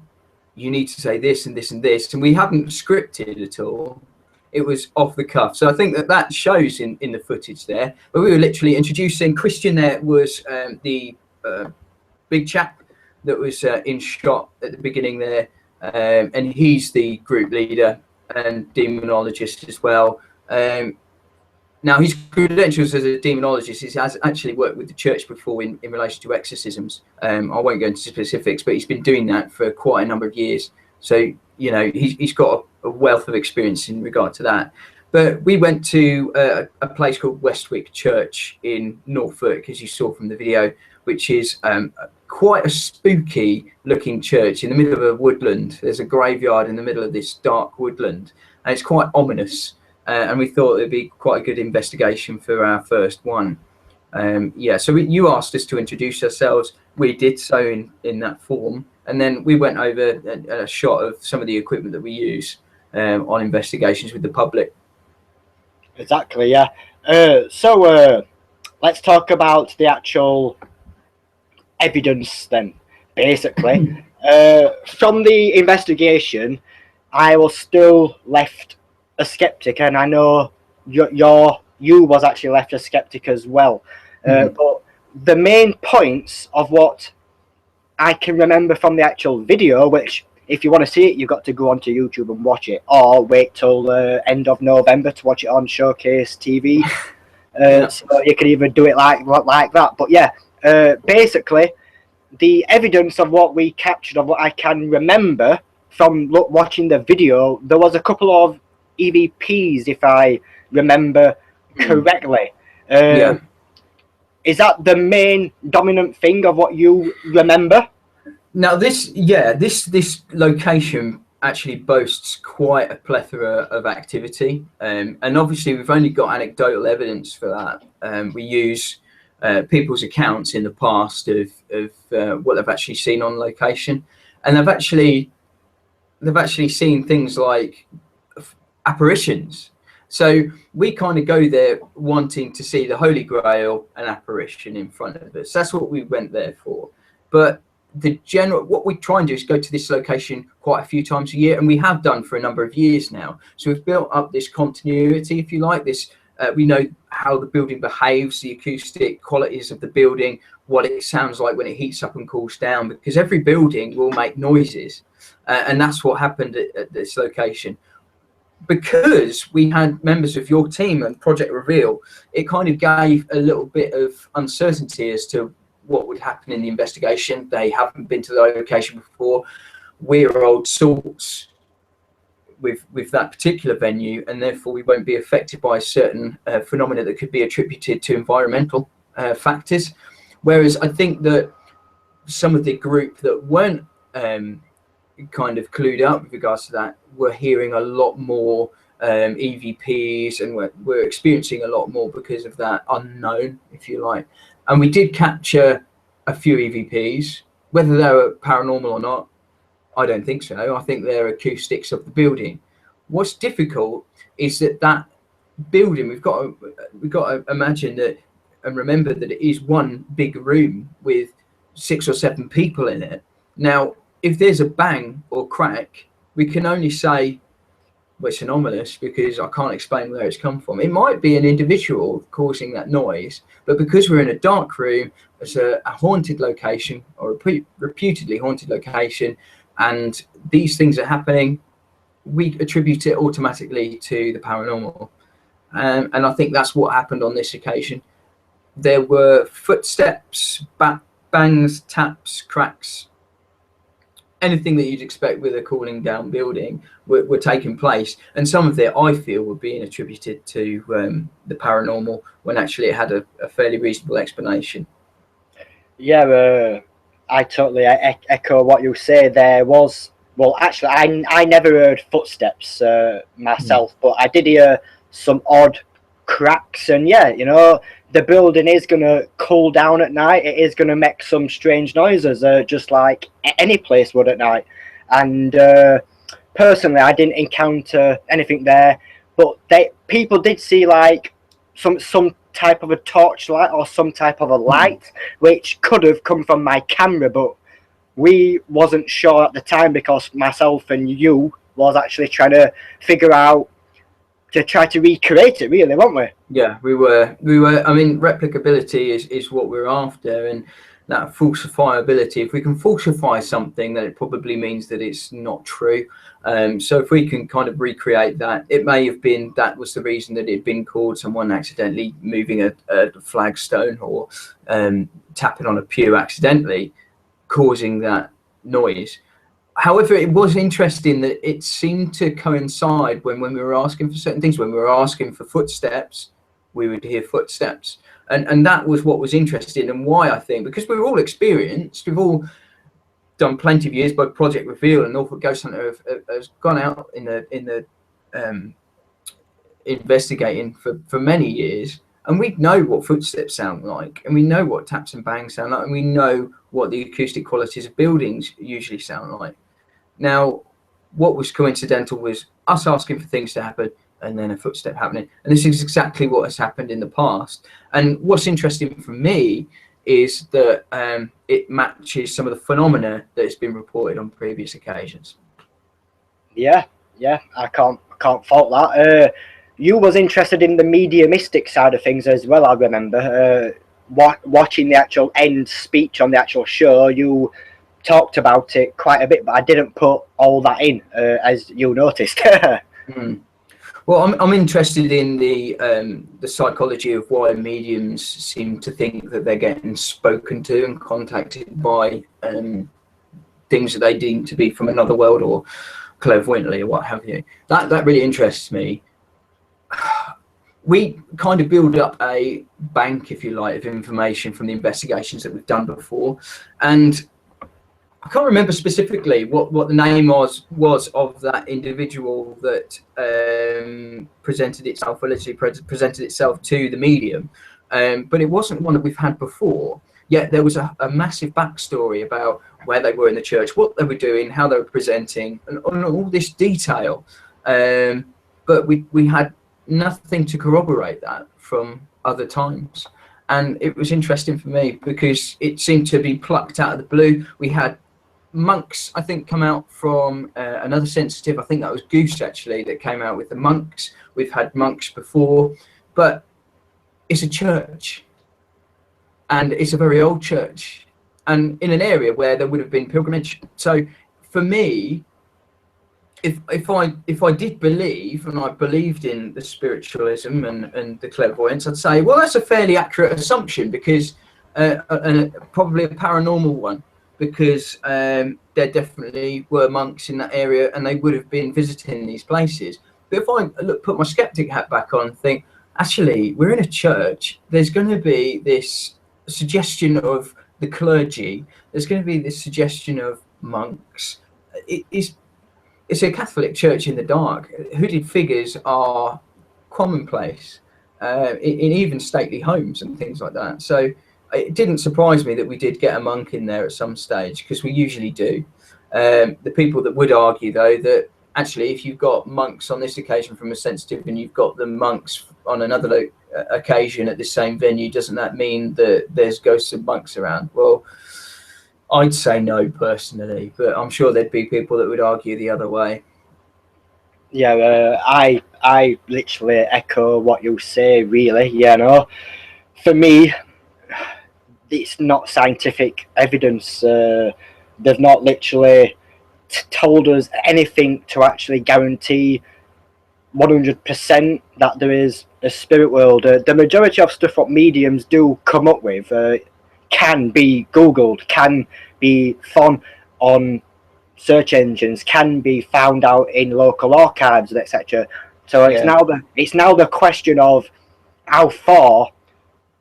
you need to say this and this and this, and we hadn't scripted at all. It was off the cuff. So I think that that shows in the footage there. But we were literally introducing Christian. There was the big chap that was in shot at the beginning there. And he's the group leader and demonologist as well. Now, his credentials as a demonologist, he has actually worked with the church before in relation to exorcisms. I won't go into specifics, but he's been doing that for quite a number of years. So, you know, he's got a wealth of experience in regard to that. But we went to a place called Westwick Church in Norfolk, as you saw from the video, which is quite a spooky looking church in the middle of a woodland. There's a graveyard in the middle of this dark woodland, and it's quite ominous. And we thought it'd be quite a good investigation for our first one. Yeah, so you asked us to introduce ourselves. We did so in that form. And then we went over a shot of some of the equipment that we use on investigations with the public. Exactly, yeah. So let's talk about the actual evidence then, basically. From the investigation, I was still left a skeptic, and I know you was actually left a skeptic as well. But the main points of what I can remember from the actual video, which if you want to see it, you've got to go onto YouTube and watch it, or wait till the end of November to watch it on Showcase TV. So you can either do it like that. But yeah, basically, the evidence of what we captured, of what I can remember from watching the video, there was a couple of EVPs, if I remember correctly. Is that the main dominant thing of what you remember? Now this location actually boasts quite a plethora of activity, and obviously we've only got anecdotal evidence for that. We use people's accounts in the past of what they've actually seen on location, and they've actually seen things like apparitions. So we kind of go there wanting to see the Holy Grail, an apparition in front of us. That's what we went there for. But what we try and do is go to this location quite a few times a year, and we have done for a number of years now. So we've built up this continuity, if you like. We know how the building behaves, the acoustic qualities of the building, what it sounds like when it heats up and cools down, because every building will make noises, and that's what happened at this location. Because we had members of your team and Project Reveal, it kind of gave a little bit of uncertainty as to what would happen in the investigation. They haven't been to the location before. We're old salts with that particular venue, and therefore we won't be affected by certain phenomena that could be attributed to environmental factors. Whereas I think that some of the group that weren't kind of clued up with regards to that were hearing a lot more EVPs, and we're experiencing a lot more because of that unknown, if you like. And we did capture a few EVPs. Whether they were paranormal or not, I don't think so. I think they're acoustics of the building. What's difficult is that building, we've got to imagine that and remember that it is one big room with 6 or 7 people in it. Now, if there's a bang or crack, we can only say, well, it's anomalous because I can't explain where it's come from. It might be an individual causing that noise, but because we're in a dark room, it's a haunted location, or a reputedly haunted location, and these things are happening, we attribute it automatically to the paranormal. And I think that's what happened on this occasion. There were footsteps, bangs, taps, cracks, anything that you'd expect with a cooling down building were taking place, and some of it I feel were being attributed to the paranormal when actually it had a fairly reasonable explanation. Yeah, I totally echo what you say. There was, well, actually, I never heard footsteps myself, but I did hear some odd cracks, and yeah, you know, the building is going to cool down at night. It is going to make some strange noises, just like any place would at night. And personally, I didn't encounter anything there, but people did see like some type of a torchlight or some type of a light, which could have come from my camera, but we wasn't sure at the time because myself and you was actually trying to figure out to try to recreate it, really, weren't we? Yeah, we were. I mean, replicability is what we're after, and that falsifiability. If we can falsify something, then it probably means that it's not true. So if we can kind of recreate that, it may have been that was the reason that it had been called someone accidentally moving a flagstone or tapping on a pew accidentally, causing that noise. However, it was interesting that it seemed to coincide when we were asking for certain things. When we were asking for footsteps, we would hear footsteps. And that was what was interesting, and why I think, because we were all experienced, we've all done plenty of years. Both Project Reveal and Norfolk Ghost Hunter has gone out in the investigating for many years, and we know what footsteps sound like, and we know what taps and bangs sound like, and we know what the acoustic qualities of buildings usually sound like. Now, what was coincidental was us asking for things to happen and then a footstep happening. And this is exactly what has happened in the past. And what's interesting for me is that it matches some of the phenomena that has been reported on previous occasions. Yeah, I can't fault that. You was interested in the mediumistic side of things as well, I remember. Watching the actual end speech on the actual show, you talked about it quite a bit, but I didn't put all that in, as you noticed. Well, I'm interested in the psychology of why mediums seem to think that they're getting spoken to and contacted by things that they deem to be from another world or clairvoyantly or what have you. That really interests me. We kind of build up a bank, if you like, of information from the investigations that we've done before, and I can't remember specifically what the name was of that individual that presented itself, allegedly presented itself to the medium, but it wasn't one that we've had before. Yet there was a massive backstory about where they were in the church, what they were doing, how they were presenting, and all this detail. But we had nothing to corroborate that from other times. And it was interesting for me because it seemed to be plucked out of the blue. We had monks, I think, come out from another sensitive. I think that was Goose, actually, that came out with the monks. We've had monks before, but it's a church. And it's a very old church, and in an area where there would have been pilgrimage. So for me, if I did believe, and I believed in the spiritualism and the clairvoyance, I'd say, well, that's a fairly accurate assumption, because and probably a paranormal one, because there definitely were monks in that area and they would have been visiting these places. But if I put my skeptic hat back on and think, actually, we're in a church, there's going to be this suggestion of the clergy, there's going to be this suggestion of monks. It's a Catholic church in the dark. Hooded figures are commonplace in even stately homes and things like that. So it didn't surprise me that we did get a monk in there at some stage, because we usually do. The people that would argue, though, that actually if you've got monks on this occasion from a sensitive and you've got the monks on another occasion at the same venue, doesn't that mean that there's ghosts of monks around? Well, I'd say no personally, but I'm sure there'd be people that would argue the other way. Yeah, I literally echo what you say, really. You know, for me, it's not scientific evidence. They've not literally told us anything to actually guarantee 100% that there is a spirit world. The majority of stuff what mediums do come up with can be Googled, can be found on search engines, can be found out in local archives, etc. So it's now the question of how far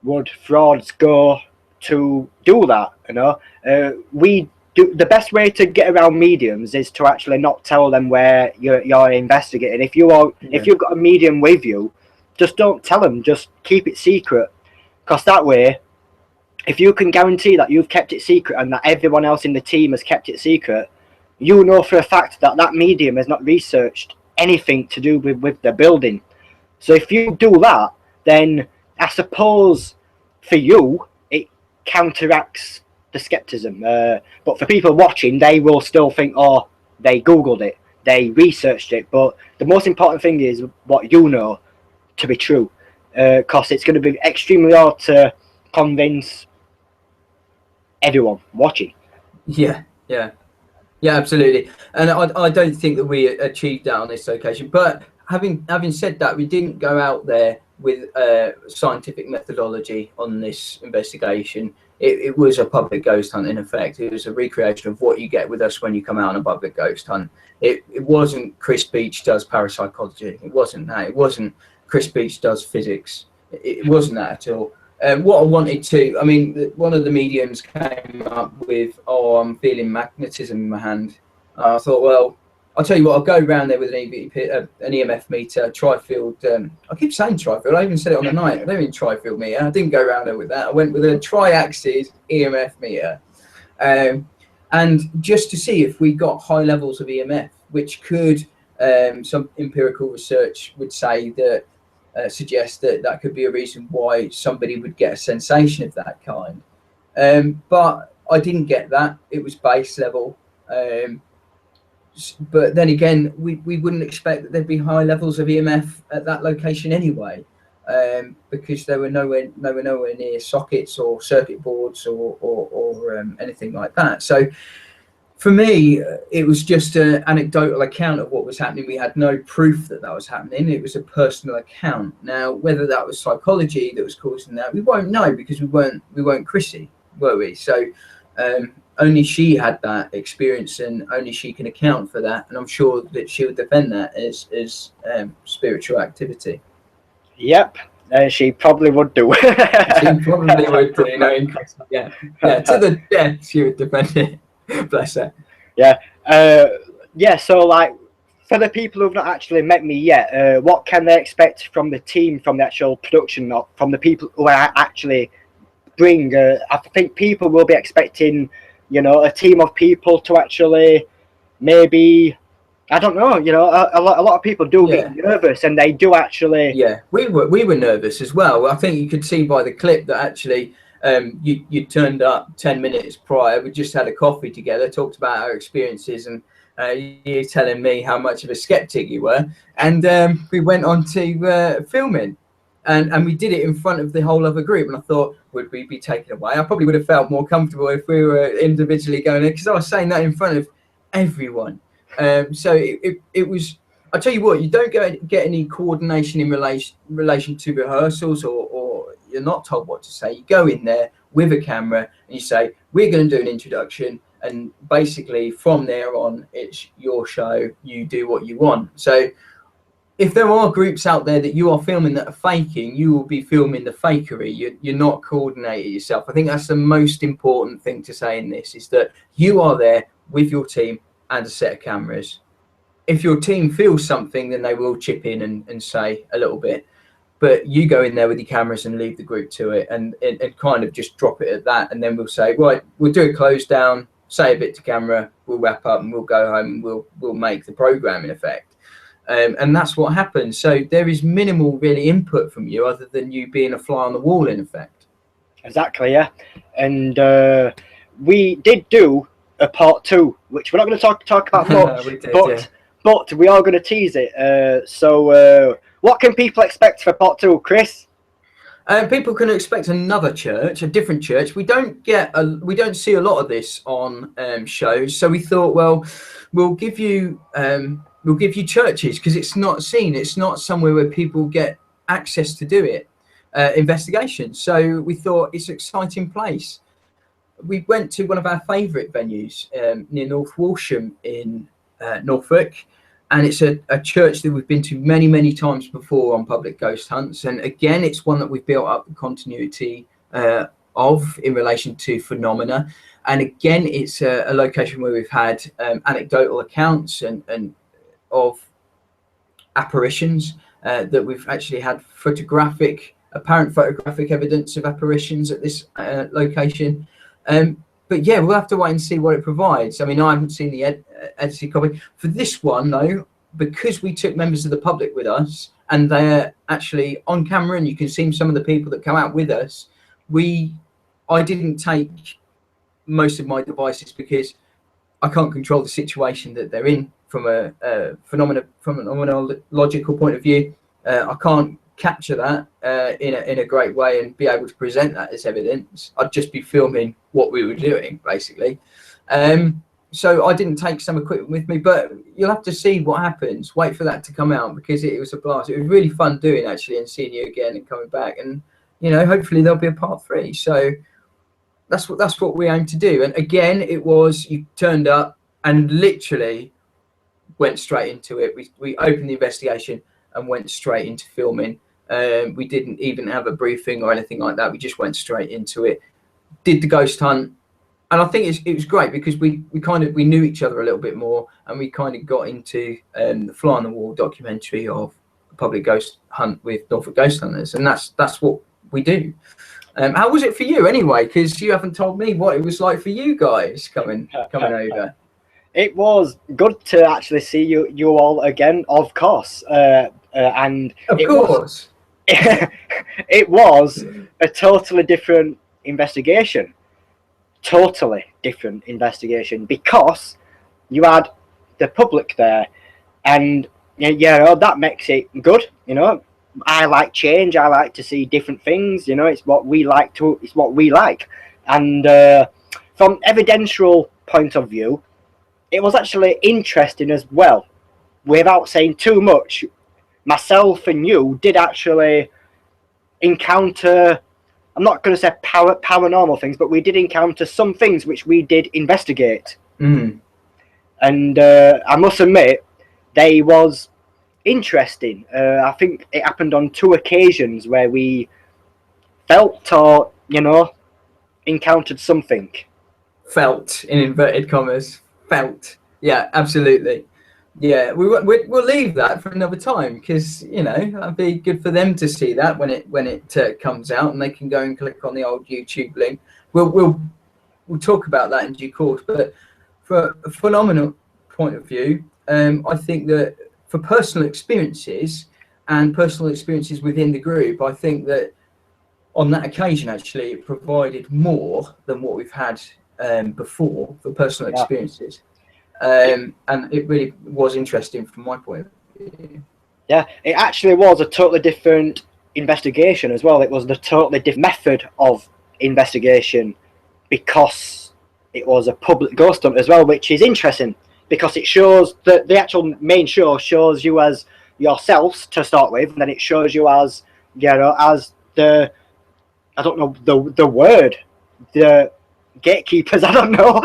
would frauds go to do that. You know, we do the best way to get around mediums is to actually not tell them where you're investigating. If you've got a medium with you, just don't tell them. Just keep it secret, because that way, if you can guarantee that you've kept it secret and that everyone else in the team has kept it secret, you know for a fact that that medium has not researched anything to do with the building. So if you do that, then I suppose for you it counteracts the skepticism. But for people watching, they will still think, oh, they Googled it, they researched it. But the most important thing is what you know to be true, because it's going to be extremely hard to convince everyone watching. Yeah, absolutely. And I don't think that we achieved that on this occasion. But having said that, we didn't go out there with scientific methodology on this investigation. It was a public ghost hunt, in effect. It was a recreation of what you get with us when you come out on a public ghost hunt. It wasn't Chris Beech does parapsychology. It wasn't that. It wasn't Chris Beech does physics. It wasn't that at all. What I wanted to, I mean, one of the mediums came up with, oh, I'm feeling magnetism in my hand. I thought, well, I'll tell you what, I'll go around there with an EMF meter, tri-field. I keep saying tri-field, I even said it on the night. I don't mean tri-field meter. I didn't go around there with that. I went with a tri-axis EMF meter. And just to see if we got high levels of EMF, which could, some empirical research would say that, suggest that could be a reason why somebody would get a sensation of that kind. But I didn't get that. It was base level. But then again, we wouldn't expect that there'd be high levels of EMF at that location anyway, because they were nowhere near sockets or circuit boards or anything like that. So For me, it was just an anecdotal account of what was happening. We had no proof that that was happening. It was a personal account. Now, whether that was psychology that was causing that, we won't know, because we weren't Chrissy, were we? So only she had that experience, and only she can account for that. And I'm sure that she would defend that as spiritual activity. Yep. She probably would do. She probably would do. Yeah, to the death, she would defend it. Bless her. Yeah. So like, for the people who've not actually met me yet, what can they expect from the team, from the actual production, not from the people who I actually bring? I think people will be expecting, a team of people to actually maybe, I don't know, a lot of people do get nervous, and they do actually. Yeah, we were nervous as well. I think you could see by the clip that actually you turned up 10 minutes prior. We just had a coffee together, talked about our experiences, and you telling me how much of a skeptic you were, and we went on to filming, and we did it in front of the whole other group. And I thought, would we be taken away? I probably would have felt more comfortable if we were individually going in, because I was saying that in front of everyone. So it was. I tell you what, you don't get any coordination in relation to rehearsals, or you're not told what to say. You go in there with a camera and you say, we're going to do an introduction, and basically from there on, it's your show. You do what you want. So if there are groups out there that you are filming that are faking, you will be filming the fakery. You're not coordinated yourself. I think that's the most important thing to say in this, is that you are there with your team and a set of cameras. If your team feels something, then they will chip in and say a little bit, but you go in there with your cameras and leave the group to it, and kind of just drop it at that. And then we'll say, right, we'll do a close down, say a bit to camera, we'll wrap up, and we'll go home, and we'll make the program in effect. And that's what happens. So there is minimal really input from you, other than you being a fly on the wall in effect. Exactly, yeah. And we did do a part 2, which we're not going to talk about much, but we are going to tease it. So what can people expect for part 2, Chris? People can expect another church, a different church. We don't see a lot of this on shows, so we thought, well, we'll give you churches, because it's not seen. It's not somewhere where people get access to do it. Investigations. So we thought it's an exciting place. We went to one of our favourite venues near North Walsham in Norfolk, and it's a church that we've been to many, many times before on public ghost hunts. And again, it's one that we've built up the continuity of in relation to phenomena. And again, it's a location where we've had anecdotal accounts and of apparitions, that we've actually had apparent photographic evidence of apparitions at this location. But yeah, we'll have to wait and see what it provides. I mean, I haven't seen the edited copy for this one, though, because we took members of the public with us, and they're actually on camera, and you can see some of the people that come out with us. I didn't take most of my devices, because I can't control the situation that they're in from a phenomenological point of view. I can't capture that in a great way and be able to present that as evidence. I'd just be filming what we were doing, basically. So I didn't take some equipment with me, but you'll have to see what happens. Wait for that to come out, because it was a blast. It was really fun doing, actually, and seeing you again and coming back. And hopefully there'll be a part 3. So that's what we aim to do. And again, it was, you turned up and literally went straight into it. We opened the investigation and went straight into filming. We didn't even have a briefing or anything like that. We just went straight into it, did the ghost hunt. And I think it was great, because we knew each other a little bit more, and we kind of got into the fly on the wall documentary of a public ghost hunt with Norfolk Ghost Hunters, and that's what we do. How was it for you anyway? Because you haven't told me what it was like for you guys coming over. It was good to actually see you all again, of course, and it was a totally different investigation. Totally different investigation, because you had the public there, and that makes it good. I like change. I like to see different things. It's what we like. And from evidential point of view, it was actually interesting as well. Without saying too much, myself and you did actually encounter, I'm not going to say paranormal things, but we did encounter some things which we did investigate. Mm. And I must admit, they was interesting. I think it happened on 2 occasions where we felt or, encountered something. Felt, in inverted commas. Felt. Yeah, absolutely. Yeah, we'll leave that for another time, because that'd be good for them to see that when it comes out, and they can go and click on the old YouTube link. We'll talk about that in due course. But for a phenomenal point of view, I think that for personal experiences and personal experiences within the group, I think that on that occasion actually it provided more than what we've had before for personal experiences. And it really was interesting from my point of view. Yeah, it actually was a totally different investigation as well. It was the totally different method of investigation, because it was a public ghost hunt as well, which is interesting because it shows that the actual main show shows you as yourselves to start with, and then it shows you as as the, I don't know the word, the gatekeepers. I don't know.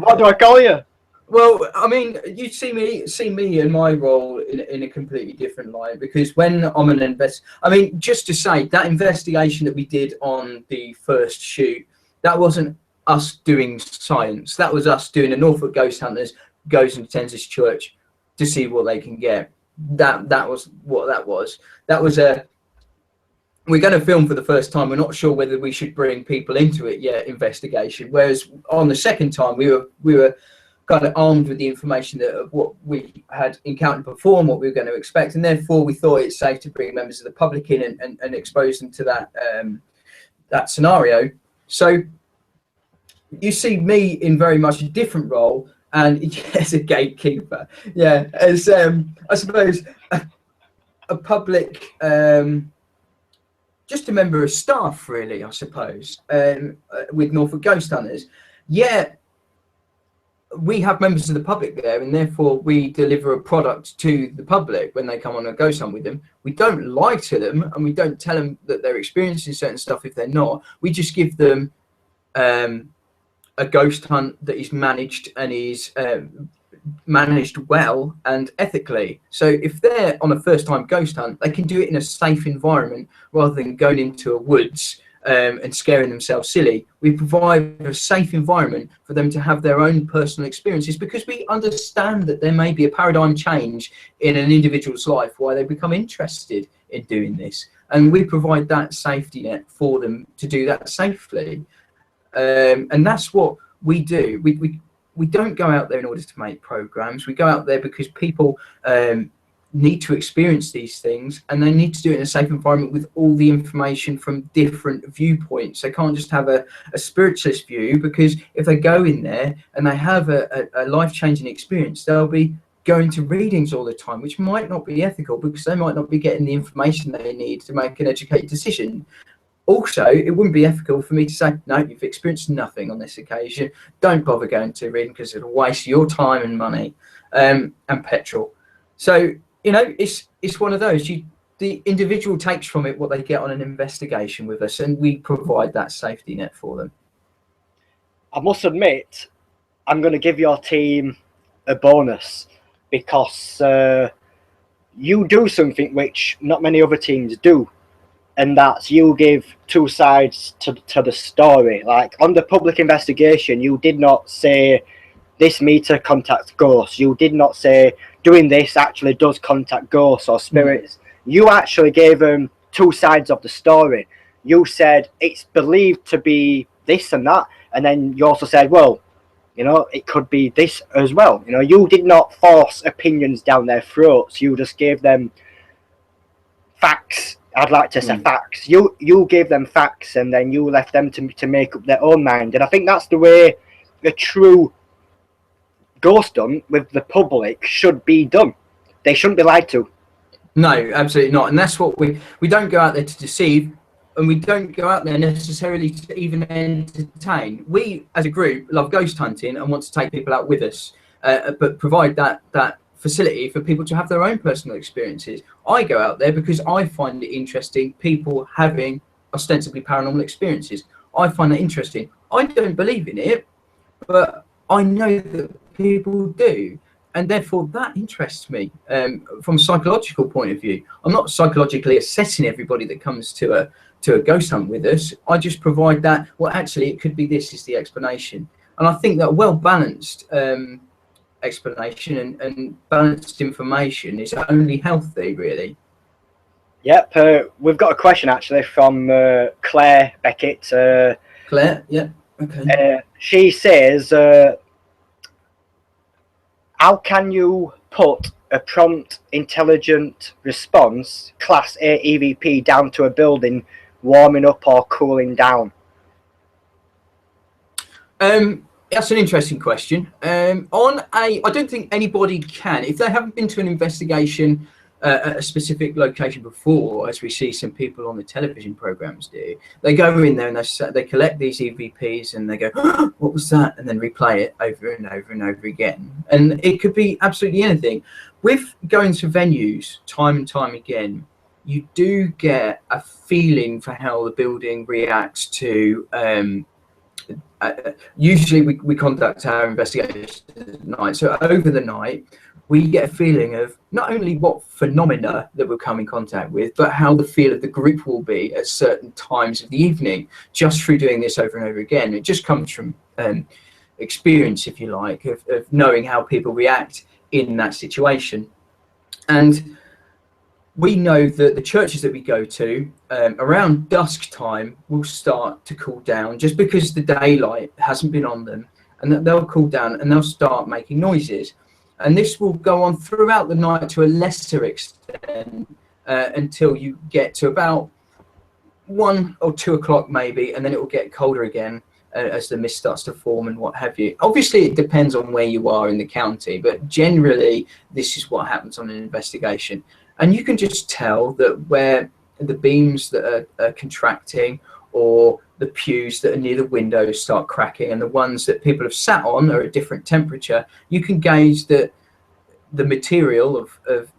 What do I call you? Well, I mean, you see me in my role in a completely different light, because when I'm an just to say, that investigation that we did on the first shoot, that wasn't us doing science. That was us doing a Norfolk Ghost Hunters goes and attends this church to see what they can get. That was what that was. That was we're going to film for the first time. We're not sure whether we should bring people into it yet. Investigation. Whereas on the second time, we were kind of armed with the information of what we had encountered before and what we were going to expect, and therefore we thought it's safe to bring members of the public in and expose them to that scenario. So you see me in very much a different role, and as a gatekeeper, as I suppose a public, just a member of staff, really, I suppose, with Norfolk Ghost Hunters. We have members of the public there, and therefore we deliver a product to the public when they come on a ghost hunt with them. We don't lie to them, and we don't tell them that they're experiencing certain stuff if they're not. We just give them a ghost hunt that is managed and is managed well and ethically. So if they're on a first-time ghost hunt, they can do it in a safe environment rather than going into a woods and scaring themselves silly. We provide a safe environment for them to have their own personal experiences, because we understand that there may be a paradigm change in an individual's life why they become interested in doing this, and we provide that safety net for them to do that safely. And that's what we do. We don't go out there in order to make programs. We go out there because people need to experience these things, and they need to do it in a safe environment with all the information from different viewpoints. They can't just have a spiritualist view, because if they go in there and they have a life-changing experience, they'll be going to readings all the time, which might not be ethical, because they might not be getting the information they need to make an educated decision. Also, it wouldn't be ethical for me to say, no, you've experienced nothing on this occasion, don't bother going to reading, because it'll waste your time and money and petrol. So it's one of those. The individual takes from it what they get on an investigation with us, and we provide that safety net for them. I must admit, I'm going to give your team a bonus, because you do something which not many other teams do, and that's you give 2 sides to the story. Like on the public investigation, you did not say this meter contacts ghosts. You did not say doing this actually does contact ghosts or spirits. You actually gave them 2 sides of the story. You said it's believed to be this and that, and then you also said, well, it could be this as well. You did not force opinions down their throats. You just gave them facts. I'd like to say facts. You gave them facts, and then you left them to make up their own mind. And I think that's the way a true ghost hunt with the public should be done. They shouldn't be lied to. No, absolutely not. And that's what we don't go out there to deceive. and we don't go out there necessarily to even entertain. We, as a group, love ghost hunting and want to take people out with us, but provide that facility for people to have their own personal experiences. I go out there because I find it interesting, people having ostensibly paranormal experiences. I find that interesting. I don't believe in it, but I know that people do. And therefore, that interests me from a psychological point of view. I'm not psychologically assessing everybody that comes to a ghost hunt with us. I just provide that, well, actually, it could be this is the explanation. And I think that a well-balanced explanation and balanced information is only healthy, really. Yep, we've got a question actually from Claire Beckett. Claire, yeah, okay. She says, how can you put a prompt intelligent response class A EVP down to a building warming up or cooling down? That's an interesting question. I don't think anybody can, if they haven't been to an investigation at a specific location before, as we see some people on the television programs do. They go in there and they collect these EVPs and they go, oh, what was that? And then replay it over and over and over again. And it could be absolutely anything. With going to venues time and time again, you do get a feeling for how the building reacts to usually we conduct our investigations at night. So over the night, we get a feeling of not only what phenomena that we'll come in contact with, but how the feel of the group will be at certain times of the evening, just through doing this over and over again. It just comes from experience, if you like, of knowing how people react in that situation. And we know that the churches that we go to around dusk time will start to cool down just because the daylight hasn't been on them, and that they'll cool down and they'll start making noises. And this will go on throughout the night to a lesser extent until you get to about 1 or 2 o'clock maybe, and then it will get colder again as the mist starts to form and what have you. Obviously, it depends on where you are in the county, but generally, this is what happens on an investigation. And you can just tell that where the beams that are contracting or the pews that are near the windows start cracking and the ones that people have sat on are at different temperature, you can gauge that the material of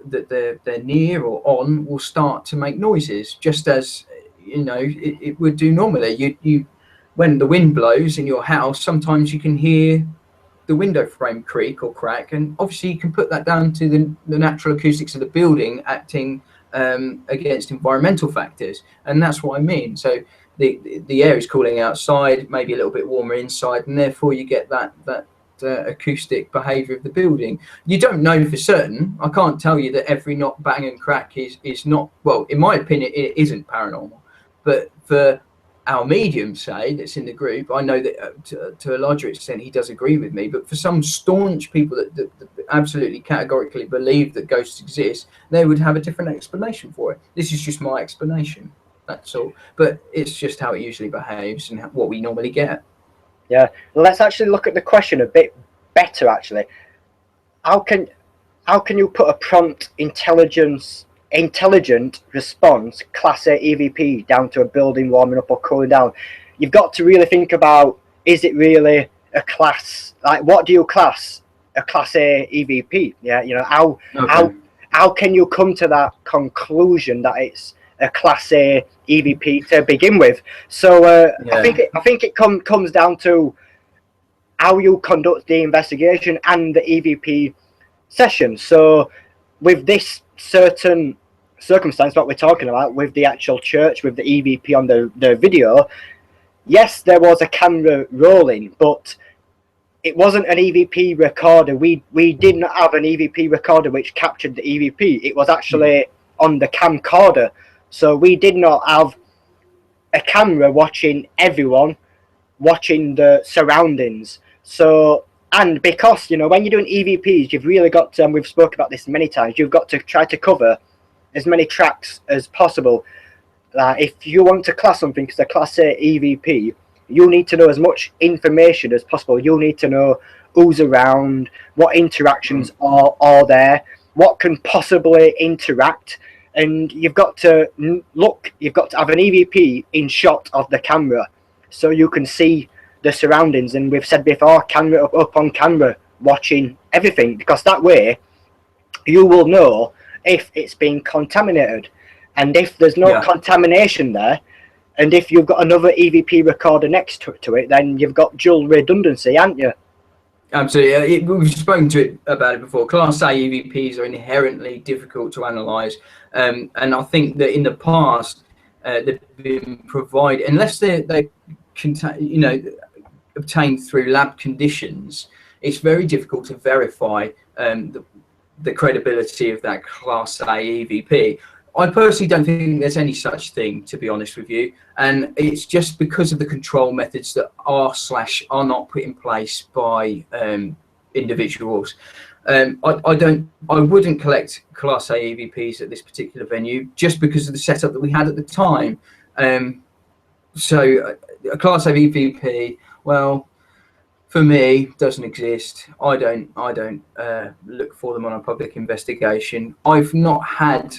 that they're near or on will start to make noises, just as it would do normally. You when the wind blows in your house, sometimes you can hear the window frame creak or crack, and obviously you can put that down to the natural acoustics of the building acting against environmental factors, and that's what I mean. So the air is cooling outside, maybe a little bit warmer inside, and therefore you get that acoustic behaviour of the building. You don't know for certain. I can't tell you that every knock, bang and crack is not, well, in my opinion, it isn't paranormal. But for our medium, say, that's in the group, I know that to a larger extent he does agree with me. But for some staunch people that absolutely categorically believe that ghosts exist, they would have a different explanation for it. This is just my explanation. That's all. But it's just how it usually behaves and what we normally get. Yeah. Well, let's actually look at the question a bit better, actually. How can you put a prompt intelligent response class A EVP down to a building warming up or cooling down? You've got to really think about, is it really a class, like what do you class a class A EVP? Yeah, how can you come to that conclusion that it's a class A EVP to begin with? So I think it comes down to how you conduct the investigation and the EVP session. So with this certain circumstance, what we're talking about with the actual church, with the EVP on the video, yes, there was a camera rolling, but it wasn't an EVP recorder. We did not have an EVP recorder which captured the EVP. It was actually on the camcorder. So we did not have a camera watching everyone, watching the surroundings. So, and because, when you're doing EVPs, you've really got to, and we've spoken about this many times, you've got to try to cover as many tracks as possible. If you want to class something as a class A EVP, you need to know as much information as possible. You need to know who's around, what interactions are there, what can possibly interact. and you've got to look. You've got to have an EVP in shot of the camera, so you can see the surroundings. And we've said before, camera up on camera, watching everything, because that way you will know if it's been contaminated, and if there's no contamination there, and if you've got another EVP recorder next to it, then you've got dual redundancy, haven't you? Absolutely. We've spoken to it about it before. Class A EVPs are inherently difficult to analyse, and I think that in the past they've been provided, unless they obtained through lab conditions, it's very difficult to verify the credibility of that Class A EVP. I personally don't think there's any such thing, to be honest with you, and it's just because of the control methods that are not put in place by individuals. I wouldn't collect Class A EVPs at this particular venue just because of the setup that we had at the time. So a Class A EVP, well, for me, doesn't exist. I don't look for them on a public investigation. I've not had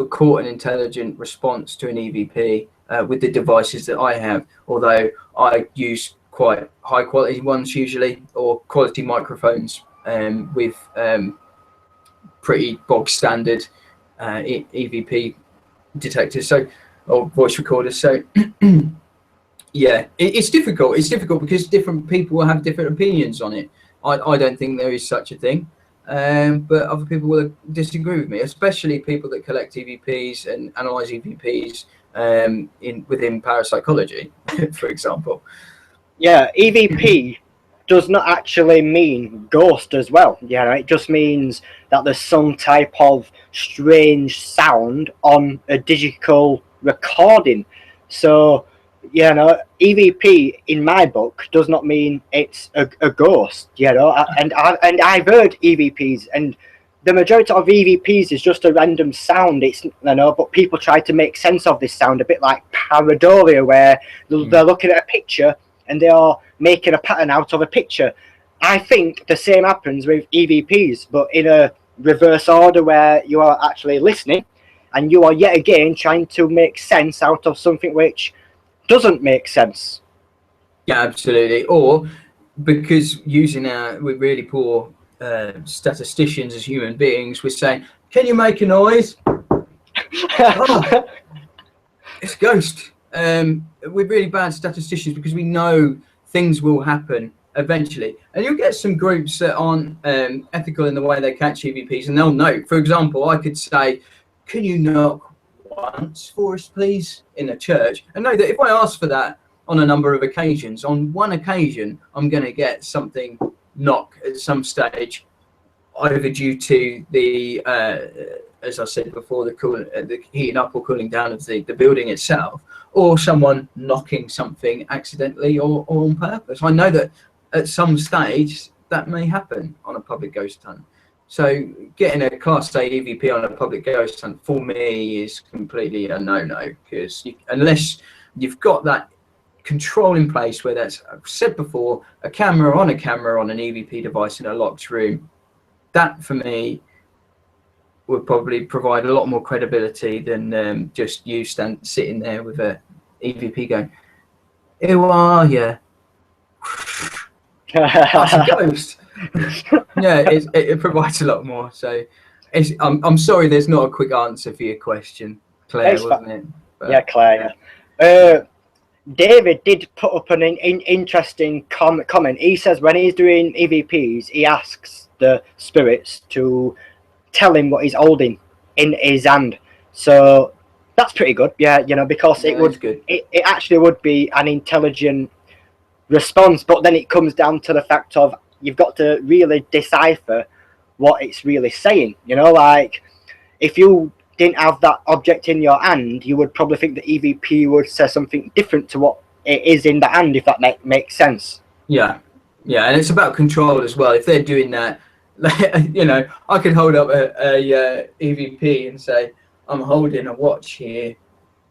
caught an intelligent response to an EVP with the devices that I have, although I use quite high quality ones usually, or quality microphones with pretty bog standard EVP detectors, or voice recorders. So yeah, it's difficult. It's difficult because different people will have different opinions on it. I don't think there is such a thing. But other people will disagree with me, especially people that collect EVPs and analyze EVPs within parapsychology, for example. Yeah, EVP does not actually mean ghost as well. Yeah, it just means that there's some type of strange sound on a digital recording. So, EVP in my book does not mean it's a ghost. And I've heard EVPs, and the majority of EVPs is just a random sound. But people try to make sense of this sound, a bit like pareidolia, where they're looking at a picture and they are making a pattern out of a picture. I think the same happens with EVPs, but in a reverse order, where you are actually listening and you are yet again trying to make sense out of something which doesn't make sense. Yeah, absolutely. Or because we're really poor statisticians as human beings, we're saying, can you make a noise? Oh, it's a ghost. We're really bad statisticians because we know things will happen eventually. And you'll get some groups that aren't ethical in the way they catch EVPs, and they'll know. For example, I could say, can you knock once for us, please, in a church? And know that if I ask for that on a number of occasions, on one occasion, I'm going to get something knock at some stage, either due to the, as I said before, the heating up or cooling down of the building itself, or someone knocking something accidentally or on purpose. I know that at some stage that may happen on a public ghost hunt. So getting a Class A EVP on a public ghost hunt for me is completely a no-no, because unless you've got that control in place, where that's, I've said before, a camera on an EVP device in a locked room, that for me would probably provide a lot more credibility than just you sitting there with a EVP going, "Who are you?" That's a ghost. Yeah, it provides a lot more. So I'm sorry, there's not a quick answer for your question, Claire, wasn't it? But, yeah, Claire. Yeah. David did put up an interesting comment. He says when he's doing EVPs, he asks the spirits to tell him what he's holding in his hand. So that's pretty good, because it actually would be an intelligent response. But then it comes down to the fact of you've got to really decipher what it's really saying. Like if you didn't have that object in your hand, you would probably think the EVP would say something different to what it is in the hand, if that makes sense. Yeah, and it's about control as well. If they're doing that, I could hold up a EVP and say, I'm holding a watch here,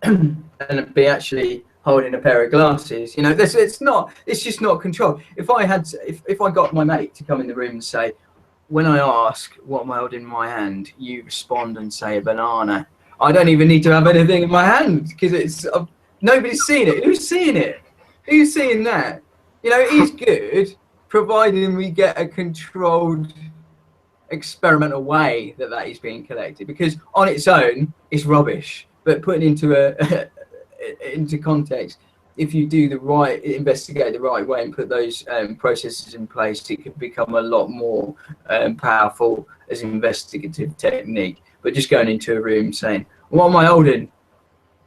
and be actually holding a pair of glasses. It's just not control. If I got my mate to come in the room and say, when I ask what am I holding in my hand, you respond and say a banana. I don't even need to have anything in my hand because it's nobody's seen it. Who's seeing it? Who's seeing that? You know, it is good, providing we get a controlled experimental way that is being collected, because on its own it's rubbish, but putting into into context, if you do investigate the right way and put those processes in place, it can become a lot more powerful as an investigative technique. But just going into a room saying, what am I holding?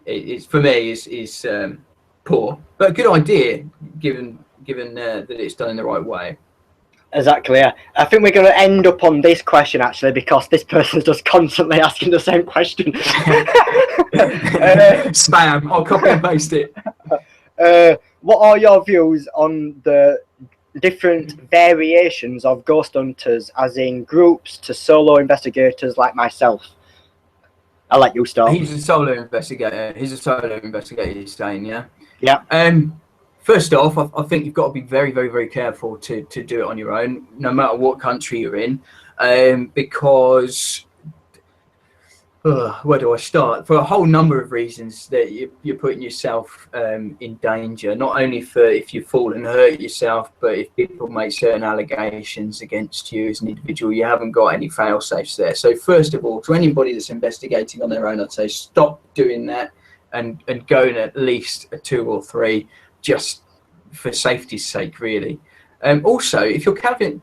It's for me is poor, but a good idea given that it's done in the right way. Exactly. Yeah. I think we're going to end up on this question actually, because this person's just constantly asking the same question. Spam. I'll copy and paste it. What are your views on the different variations of ghost hunters, as in groups to solo investigators like myself? I'll let you start. He's a solo investigator. He's saying, yeah? Yeah. First off, I think you've got to be very, very, very careful to do it on your own, no matter what country you're in, because where do I start? For a whole number of reasons that you're putting yourself in danger, not only for if you fall and hurt yourself, but if people make certain allegations against you as an individual, you haven't got any fail-safes there. So first of all, to anybody that's investigating on their own, I'd say stop doing that and go in at least a 2 or 3, just for safety's sake, really. Also, if you're catching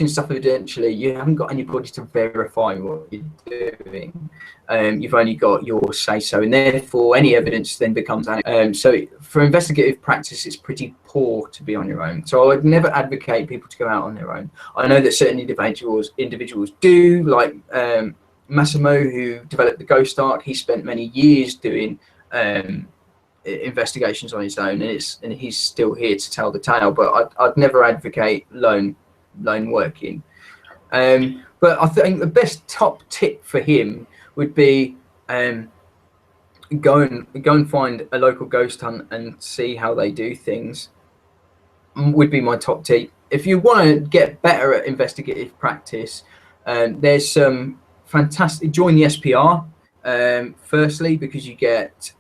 stuff evidentially, you haven't got anybody to verify what you're doing. You've only got your say-so, and therefore any evidence then becomes so for investigative practice, it's pretty poor to be on your own. So I would never advocate people to go out on their own. I know that certain individuals do, like Massimo, who developed the Ghost Arc. He spent many years doing investigations on his own, and he's still here to tell the tale. But I'd never advocate lone working. But I think the best top tip for him would be go and find a local ghost hunt and see how they do things. Would be my top tip. If you want to get better at investigative practice, there's some fantastic. Join the SPR. Firstly, because you get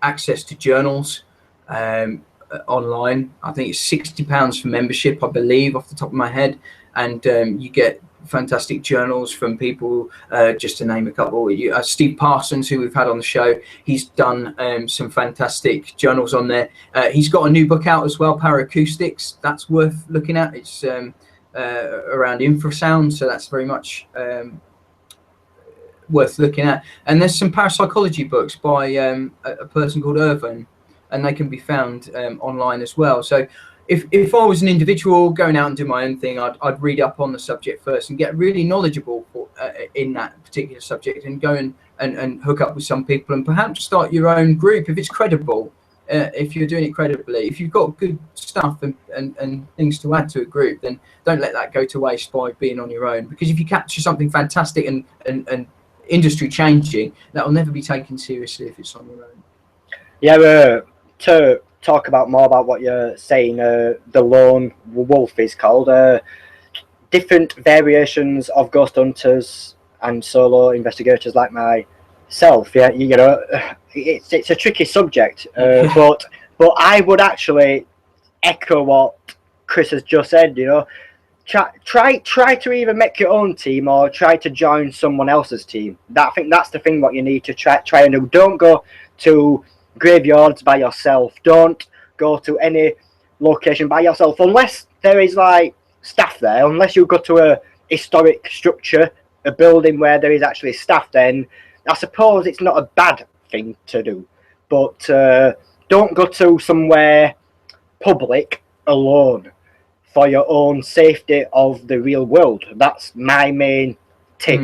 access to journals online. I think it's £60 for membership, I believe, off the top of my head, and you get fantastic journals from people, just to name a couple. Steve Parsons, who we've had on the show, he's done some fantastic journals on there. He's got a new book out as well, Paraacoustics. That's worth looking at. It's around infrasound, so that's very much worth looking at. And there's some parapsychology books by a person called Irvin, and they can be found online as well. So if I was an individual going out and do my own thing, I'd read up on the subject first and get really knowledgeable in that particular subject, and go and hook up with some people and perhaps start your own group if it's credible. If you're doing it credibly, if you've got good stuff and things to add to a group, then don't let that go to waste by being on your own. Because if you capture something fantastic and industry changing, that will never be taken seriously if it's on your own. Yeah, to talk about more about what you're saying, the lone wolf is called. Different variations of ghost hunters and solo investigators like myself. Yeah, you know, it's a tricky subject, but I would actually echo what Chris has just said. You know, try to either make your own team or try to join someone else's team. I think that's the thing what you need to try and do. Don't go to graveyards by yourself. Don't go to any location by yourself unless there is like staff there. Unless you go to a historic structure, a building where there is actually staff, then I suppose it's not a bad thing to do. But don't go to somewhere public alone for your own safety of the real world. That's my main tip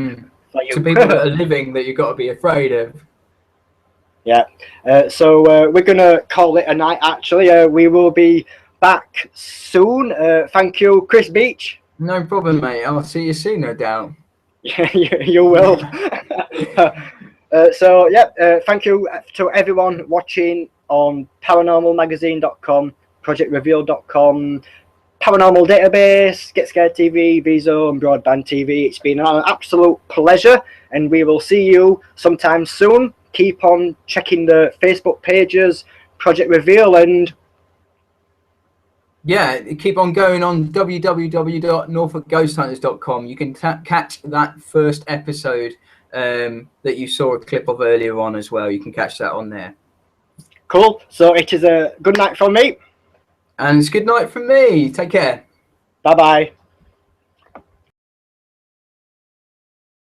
for you. To people that are living that you've got to be afraid of. Yeah. So we're going to call it a night, actually. We will be back soon. Thank you, Chris Beech. No problem, mate. I'll see you soon, no doubt. Yeah, you will. Thank you to everyone watching on paranormalmagazine.com, projectreveal.com, Paranormal Database, Get Scared TV, Viso, and Broadband TV. It's been an absolute pleasure, and we will see you sometime soon. Keep on checking the Facebook pages, Project Reveal, and yeah, keep on going on www.norfolkghosthunters.com. You can catch that first episode that you saw a clip of earlier on as well. You can catch that on there. Cool. So it is a good night from me. And it's good night from me. Take care. Bye-bye.